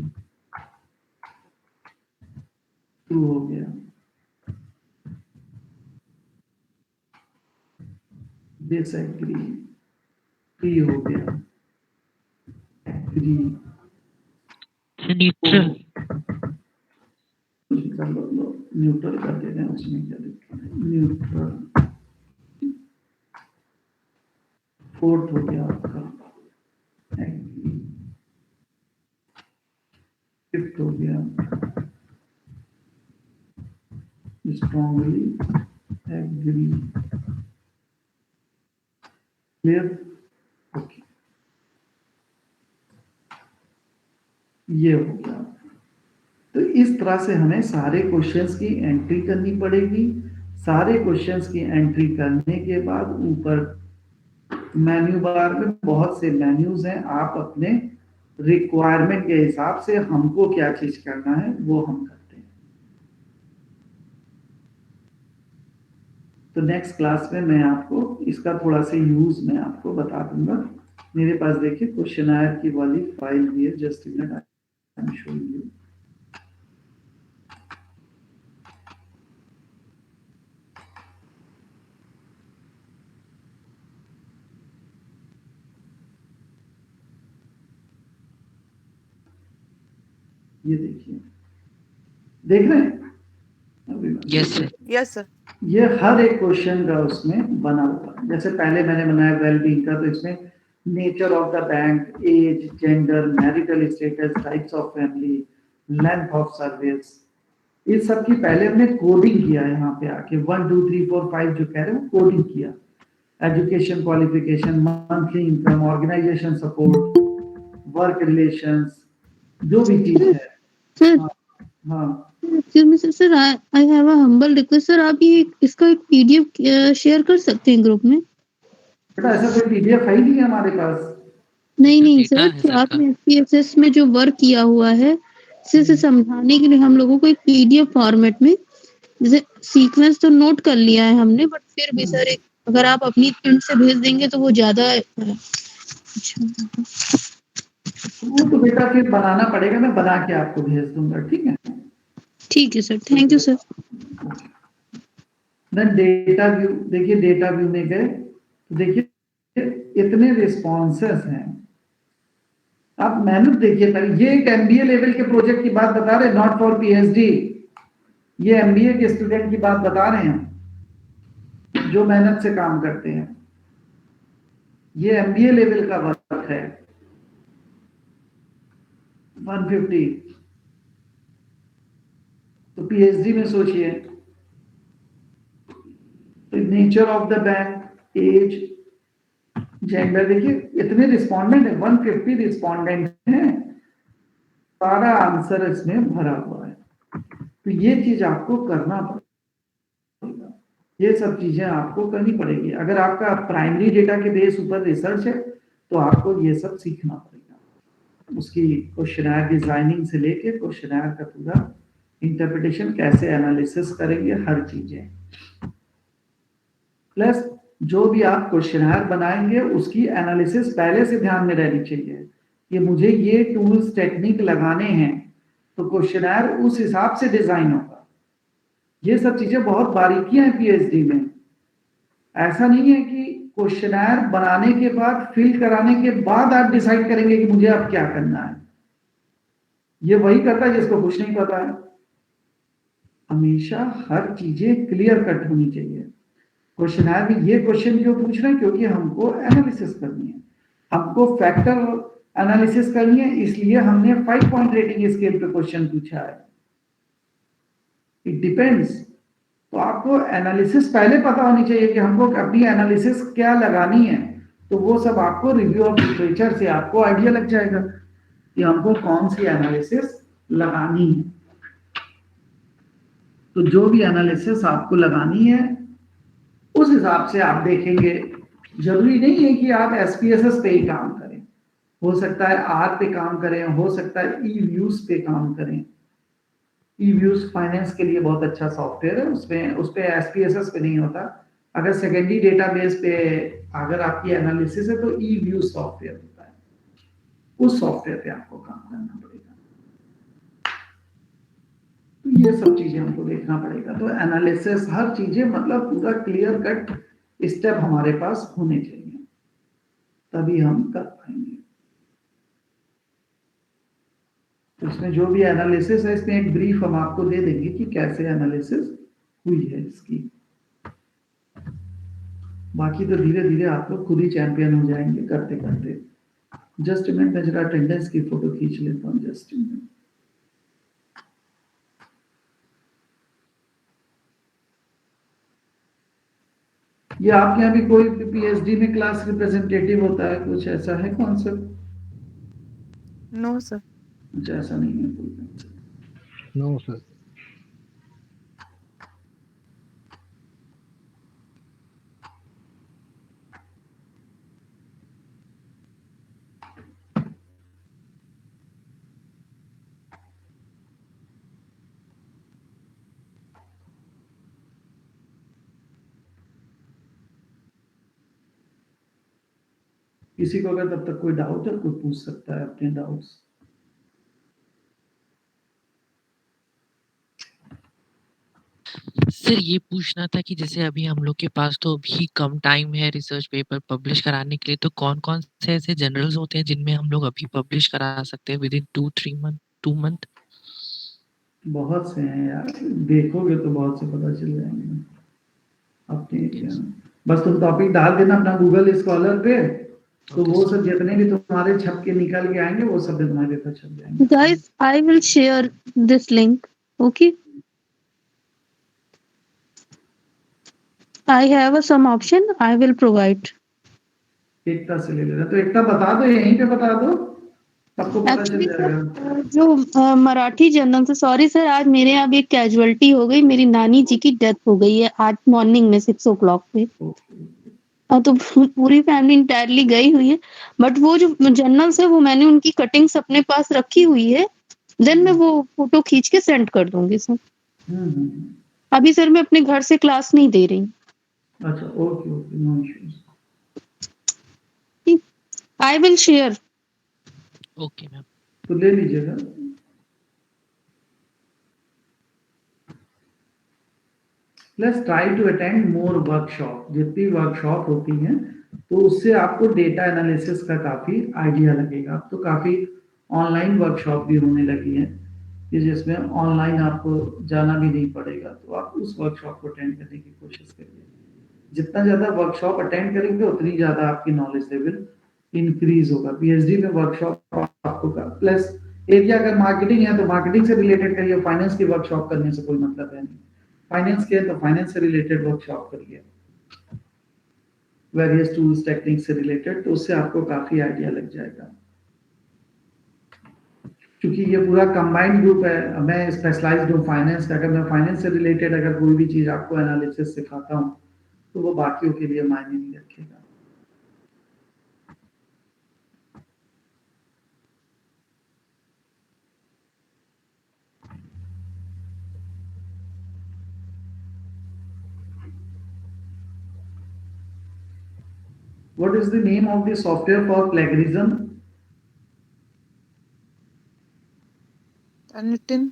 ट्रू हो गया, डिसएग्री फ्री हो गया, एग्री न्यूट्रल न्यूट्रल कर दे रहे हैं, उसमें क्या दिक्कत है? न्यूट्रल फोर्थ हो गया आपका, एग्री फिफ्थ हो गया, स्ट्रांगली एग्री, क्लियर? ओके, ये हो गया। तो इस तरह से हमें सारे क्वेश्चंस की एंट्री करनी पड़ेगी। सारे क्वेश्चंस की एंट्री करने के बाद ऊपर मेन्यू बार में बहुत से मेन्यूज हैं, आप अपने रिक्वायरमेंट के हिसाब से हमको क्या चीज करना है वो हम करते हैं। तो नेक्स्ट क्लास में मैं आपको इसका थोड़ा सा यूज मैं आपको बता दूंगा। मेरे पास देखिए क्वेश्चनायर की वाली फाइल भी है, just in minute I am showing you. ये देखिए, देख रहे हैं? Yes sir. Yes sir. ये हर एक क्वेश्चन का उसमें बना हुआ है। जैसे पहले मैंने बनाया वेलबींग का, तो इसमें nature of the bank, age, gender, marital status, types of family, length of service, इस सब की पहले हमने कोडिंग किया है। यहाँ पे आके 1 2 3 4 5 जो कह रहे हैं कोडिंग किया। Education qualification, monthly income, organization support, work relations, जो भी चीज है। सर हाँ एक्चुअली में sir I have a humble request sir, आप ये इसका एक पीडीएफ शेयर कर सकते हैं ग्रुप में? बेटा ऐसा कोई पीडीएफ है ही नहीं हमारे पास। नहीं डेटा सर, है जो सर आपने एसपीएसएस में जो वर्क किया हुआ है से समझाने के लिए हम लोगों को एक पीडीएफ फॉर्मेट में, जैसे सीक्वेंस तो नोट कर लिया है हमने, बट फिर भी सर एक अगर आप अपनी एंड से भेज देंगे तो वो ज्यादा अच्छा। वो तो बेटा फिर बनाना पड़ेगा, मैं बना के आपको भेज दूंगा, ठीक है? ठीक है sir, thank you sir. Then data view, देखिए डेटा व्यू में गए तो देखिए इतने रिस्पॉन्सेस हैं। आप मेहनत देखिए पहले। ये एक एमबीए लेवल के प्रोजेक्ट की बात बता रहे हैं, नॉट फॉर पीएचडी। ये एमबीए के स्टूडेंट की बात बता रहे हैं जो मेहनत से काम करते हैं। ये एमबीए लेवल का वर्क है। 150 तो पीएचडी में सोचिए, nature of the bank, age, gender, देखिए इतने रिस्पोंडेंट है, 150 रिस्पोंडेंट हैं, सारा आंसर इसमें भरा हुआ है। तो ये चीज आपको करना पड़ेगा, ये सब चीजें आपको करनी पड़ेगी। अगर आपका प्राइमरी डेटा के बेस ऊपर रिसर्च है तो आपको ये सब सीखना पड़ेगा। उसकी क्वेश्चनर डिजाइनिंग से लेके क्वेश्चनर का पूरा इंटरप्रिटेशन, कैसे एनालिसिस करेंगे, हर चीजें, प्लस जो भी आप क्वेश्चनर बनाएंगे उसकी एनालिसिस पहले से ध्यान में रहनी चाहिए कि मुझे ये टूल्स टेक्निक लगाने हैं तो क्वेश्चनर उस हिसाब से डिजाइन होगा। ये सब चीजें बहुत बारीकियां हैं पीएचडी में। ऐसा नहीं है कि क्वेश्चनर बनाने के बाद, फिल कराने के बाद आप डिसाइड करेंगे कि मुझे अब क्या करना है। ये वही करता है जिसको कुछ नहीं पता है। हमेशा हर चीजें क्लियर कट होनी चाहिए। क्वेश्चनर में ये क्वेश्चन क्यों पूछ रहे हैं? क्योंकि हमको एनालिसिस करनी है, हमको फैक्टर एनालिसिस करनी है, इसलिए हमने 5 पॉइंट रेटिंग स्केल पे क्वेश्चन पूछा है। It depends. तो आपको एनालिसिस पहले पता होनी चाहिए कि हमको अपनी एनालिसिस क्या लगानी है, तो वो सब आपको रिव्यू ऑफ लिटरेचर से आपको आइडिया लग जाएगा कि हमको कौन सी एनालिसिस लगानी है। तो जो भी एनालिसिस आपको लगानी है उस हिसाब से आप देखेंगे। जरूरी नहीं है कि आप SPSS पे ही काम करें, हो सकता है R पे काम करें, हो सकता है eViews पे काम करें। eViews फाइनेंस के लिए बहुत अच्छा सॉफ्टवेयर है, उस पे SPSS पे नहीं होता। अगर सेकेंडरी डेटाबेस पे अगर आपकी एनालिसिस है तो eViews सॉफ्टवेयर होता है, उस सॉफ्टवेयर पे आपको काम करना पड़ेगा। तो ये सब चीजें हमको देखना पड़ेगा। तो एनालिसिस हर चीजें मतलब पूरा क्लियर कट स्टेप हमारे पास होने चाहिए, तभी हम कर पाएंगे। तो इसमें जो भी एनालिसिस है, इसमें एक ब्रीफ हम आपको दे देंगे कि कैसे एनालिसिस हुई है इसकी। बाकी तो धीरे धीरे आप लोग खुद ही चैंपियन हो जाएंगे करते करते। जस्ट मिनट, मैं जरा अटेंडेंस की फोटो खींच लेता हूँ। Just minute. ये आपके यहाँ भी कोई PhD में क्लास रिप्रेजेंटेटिव होता है, कुछ ऐसा है कॉन्सेप्ट? No sir. अच्छा, ऐसा नहीं है कोई। No sir. किसी को अगर तब तक कोई डाउट है, कोई पूछ सकता है अपने डाउट्स। सर ये पूछना था कि जैसे अभी हम लोग के पास तो अभी कम टाइम है रिसर्च पेपर पब्लिश कराने के लिए, तो कौन-कौन से ऐसे जर्नल्स होते हैं जिनमें हम लोग अभी पब्लिश करा सकते हैं विदिन 2 मंथ? बहुत से हैं यार, देखोगे तो बहुत से पता चल जाएंगे अपने क्या। बस तुम टॉपिक डाल देना अपना गूगल स्कॉलर पे, तो वो सब जितने भी तुम्हारे छप के निकल के आएंगे वो सब तुम्हारे पेपर छप जाएंगे। Guys, I will share this link. Okay. I have some option. I will provide. एकता से ले लेना, तो एकता बता दो, यहीं पे बता दो, सबको पता चल Actually, जाएगा। जो मराठी जर्नल से, सॉरी सर, आज मेरे यहाँ भी एक कैजुअलिटी हो गई। मेरी नानी जी की डेथ हो गई है आज मॉर्निंग में 6 o'clock पे। तो पूरी फैमिली इंटायरली गई हुई है, बट वो जो जर्नल्स है वो मैंने उनकी कटिंग्स अपने पास रखी हुई है। देन मैं वो फोटो खींच के सेंड कर दूंगी सर। अभी सर मैं अपने घर से क्लास नहीं दे रही। अच्छा, okay okay, no issues. I will share. Okay ma'am. तो ले लीजिएगा। Let's try to attend more workshop. जितनी वर्कशॉप होती हैं तो उससे आपको डेटा एनालिसिस का काफी आइडिया लगेगा। अब तो काफी ऑनलाइन वर्कशॉप भी होने लगी है कि जिसमें ऑनलाइन आपको जाना भी नहीं पड़ेगा, तो आप उस वर्कशॉप को अटेंड करने की कोशिश करिए। जितना ज्यादा वर्कशॉप अटेंड करेंगे उतनी ज्यादा आपकी नॉलेज लेवल इंक्रीज होगा। PhD में वर्कशॉप आपको प्लस एरिया अगर मार्केटिंग है तो मार्केटिंग से रिलेटेड करिए, फाइनेंस की वर्कशॉप करने से कोई मतलब है नहीं। फाइनेंस के तो फाइनेंस से रिलेटेड वर्कशॉप करिए, वेरियस टूल्स टेक्निक से रिलेटेड, तो उससे आपको काफी आइडिया लग जाएगा। क्योंकि ये पूरा कंबाइंड ग्रुप है, मैं स्पेशलाइज्ड हूँ फाइनेंस का। अगर मैं फाइनेंस से रिलेटेड अगर कोई भी चीज आपको एनालिसिस सिखाता हूँ तो वो बाकियों के लिए मायने नहीं रखेगा। What is the name of the software for plagiarism? Nitin.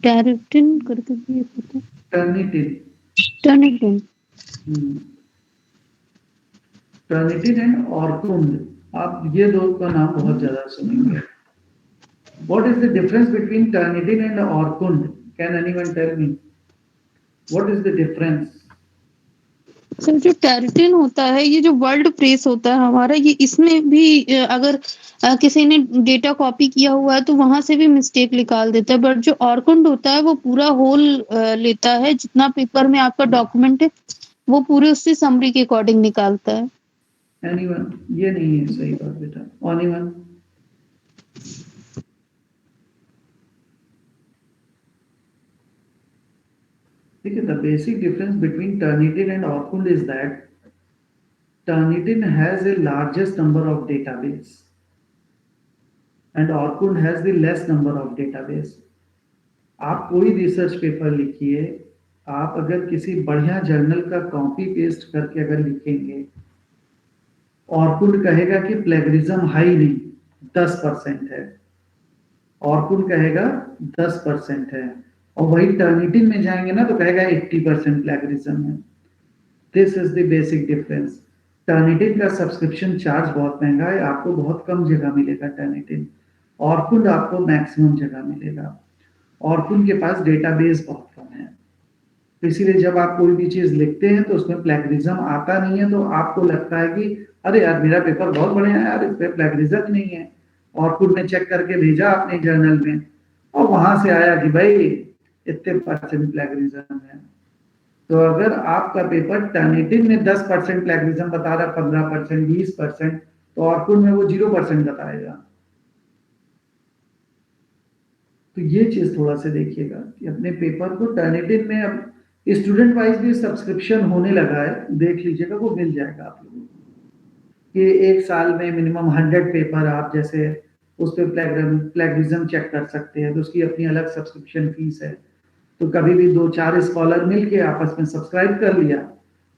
Turnitin करके भी होता है। Turnitin एंड ऑर्कुंड, आप ये दो का नाम बहुत ज्यादा सुनेंगे। What is the difference between Turnitin and Orkund? Can anyone tell me? What is the difference? Sir जो टेरिटिन होता है, ये जो वर्ल्ड प्रेस होता है हमारा, ये इसमें भी अगर किसी ने डेटा कॉपी किया हुआ है तो वहां से भी मिस्टेक निकाल देता है, बट जो ऑर्कुंड होता है वो पूरा होल लेता है, जितना पेपर में आपका डॉक्यूमेंट है वो पूरे उससे समरी के अकॉर्डिंग निकालता है। Anyone? ये नहीं है सही बात बेटा। Anyone? ठीक है, the basic difference between Turnitin and Orkund is that Turnitin has a largest number of database and Orkund has the less number of database. आप कोई रिसर्च पेपर लिखिए, आप अगर किसी बढ़िया जर्नल का कॉपी पेस्ट करके अगर लिखेंगे, ऑर्कुंड कहेगा कि प्लेगरिज्म हाई नहीं 10% है, ऑर्कुंड कहेगा 10% है, और वही टर्निटिन में जाएंगे ना तो कहेगा 80% प्लेगरिज्म है। This is the basic difference. Turnitin का सब्सक्रिप्शन चार्ज बहुत महंगा है, आपको बहुत कम जगह मिलेगा टर्निटिन, ऑर्कुंड आपको मैक्सिमम जगह मिलेगा। ऑर्कुंड के पास डेटाबेस बहुत कम है, तो इसीलिए जब आप कोई भी चीज लिखते हैं तो उसमें प्लेगरिज्म आता नहीं है, तो आपको लगता है कि अरे यार मेरा पेपर बहुत बढ़िया है यार, इसमें प्लेगरिज्म नहीं है। ऑर्कुंड ने चेक करके भेजा अपने जर्नल में और वहां से आया कि भाई इतने % प्लेगरिज्म है। तो अगर आपका पेपर टर्निटिन में 10% प्लेगरिज्म बता रहा, 15%, 20%, तो ऑर्कुंड में वो 0% बताएगा। तो ये चीज थोड़ा सा देखिएगा कि अपने पेपर को टर्निटिन में अब स्टूडेंट वाइज भी सब्सक्रिप्शन होने लगा है, देख लीजिएगा, वो मिल जाएगा आप लोगों को कि एक साल में मिनिमम 100 पेपर आप जैसे उस पर प्लेगरिज्म चेक कर सकते हैं, तो उसकी अपनी अलग सब्सक्रिप्शन फीस है। तो कभी भी 2-4 स्कॉलर मिलके आपस में सब्सक्राइब कर लिया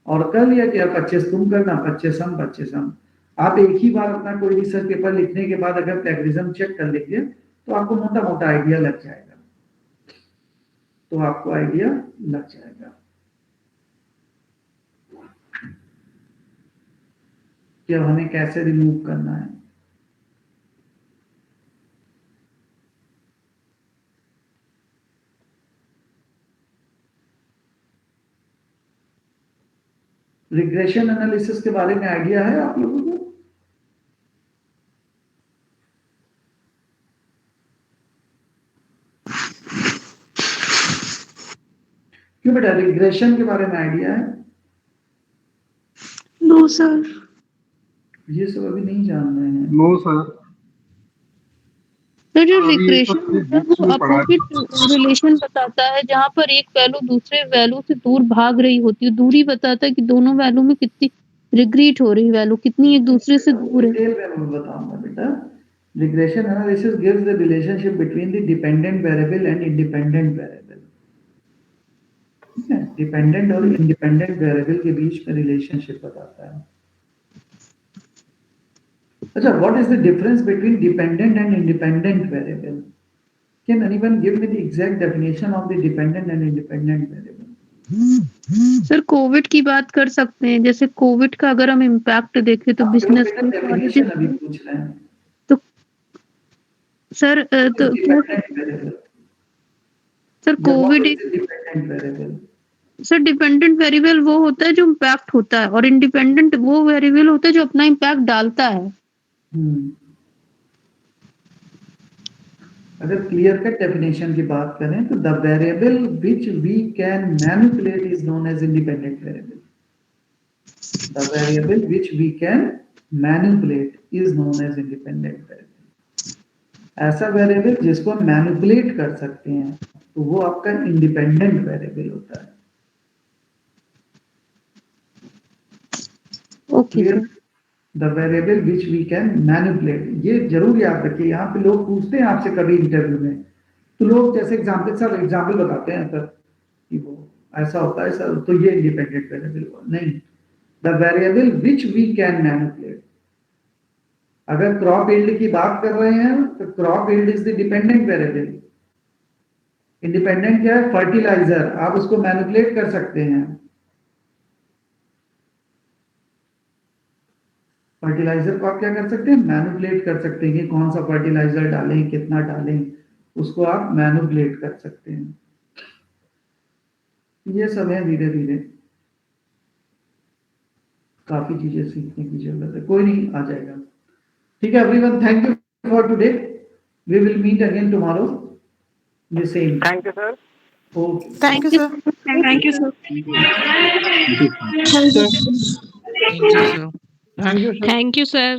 और कर लिया कि 25 तुम करना, 25 हम। आप एक ही बार अपना कोई रिसर्च पेपर लिखने के बाद अगर प्लेगरिज्म चेक कर लेंगे तो आपको मोटा मोटा आइडिया लग जाएगा, तो आपको आइडिया लग जाएगा कि अब हमें कैसे रिमूव करना है। रिग्रेशन एनालिसिस के बारे में आइडिया है आप लोगों को? क्यों बेटा, रिग्रेशन के बारे में आइडिया है? No sir. ये सब अभी नहीं जान रहे हैं। No sir. तो जो अभी ये रिग्रेशन सब होता है बुक्स वो में पढ़ा है। अपोजिट रिलेशन बताता है, जहाँ पर एक वैल्यू दूसरे वैल्यू से दूर भाग रही होती है, दूरी बताता है कि दोनों वैल्यू में कितनी रिग्रेट हो रही वैल्यू, कितनी एक दूसरे से दूर है। डिटेल में मैं बताऊंगा बेटा। Regression analysis gives the relationship between the dependent variable and independent variable. ठीक है, डिपेंडेंट और इंडिपेंडेंट वेरिएबल के बीच में रिलेशनशिप बताता है। अच्छा, what is the difference between dependent and independent variable? Can anyone give me the exact definition of the dependent and independent variable? Sir Covid की बात कर सकते हैं, जैसे कोविड का अगर हम इम्पैक्ट देखें तो बिजनेस डेफिनेशन अभी पूछ रहे हैं। तो सर तो डिपेंडेंट वेरिएबल सर कोविड एक dependent variable. Sir dependent variable वो होता है जो इम्पैक्ट होता है, और इंडिपेंडेंट वो वेरिएबल होता है जो अपना इम्पैक्ट डालता है। अगर क्लियर कट डेफिनेशन की बात करें तो the variable which we can manipulate is known as independent variable. The variable which we can manipulate is known as independent variable. ऐसा वेरिएबल जिसको हम मैनिपुलेट कर सकते हैं तो वो आपका इंडिपेंडेंट वेरिएबल होता है। Okay sir. The variable which we can manipulate, ये जरूर याद रखिए। यहाँ पे लोग पूछते हैं आपसे कभी इंटरव्यू में, तो लोग जैसे एग्जाम्पल बताते हैं सर कि वो ऐसा होता है सर, तो ये इंडिपेंडेंट वेरिएबल हुआ। नहीं, the variable which we can manipulate. अगर क्रॉप यील्ड की बात कर रहे हैं तो crop yield is the dependent variable. Independent क्या है? फर्टिलाइजर, आप उसको मैनिपुलेट कर सकते हैं। फर्टिलाइजर को आप क्या कर सकते हैं, मैनिपुलेट कर सकते हैं कि कौन सा फर्टिलाइजर डालें, कितना डालें, उसको आप मैनिपुलेट कर सकते हैं। ये सब है, धीरे धीरे काफी चीजें सीखने की जरूरत है, कोई नहीं, आ जाएगा। ठीक है everyone, thank you for today, we will meet again tomorrow the same. Thank you sir. Okay, thank you sir. Thank you sir. Thank you sir. Thank you sir. Thank you sir.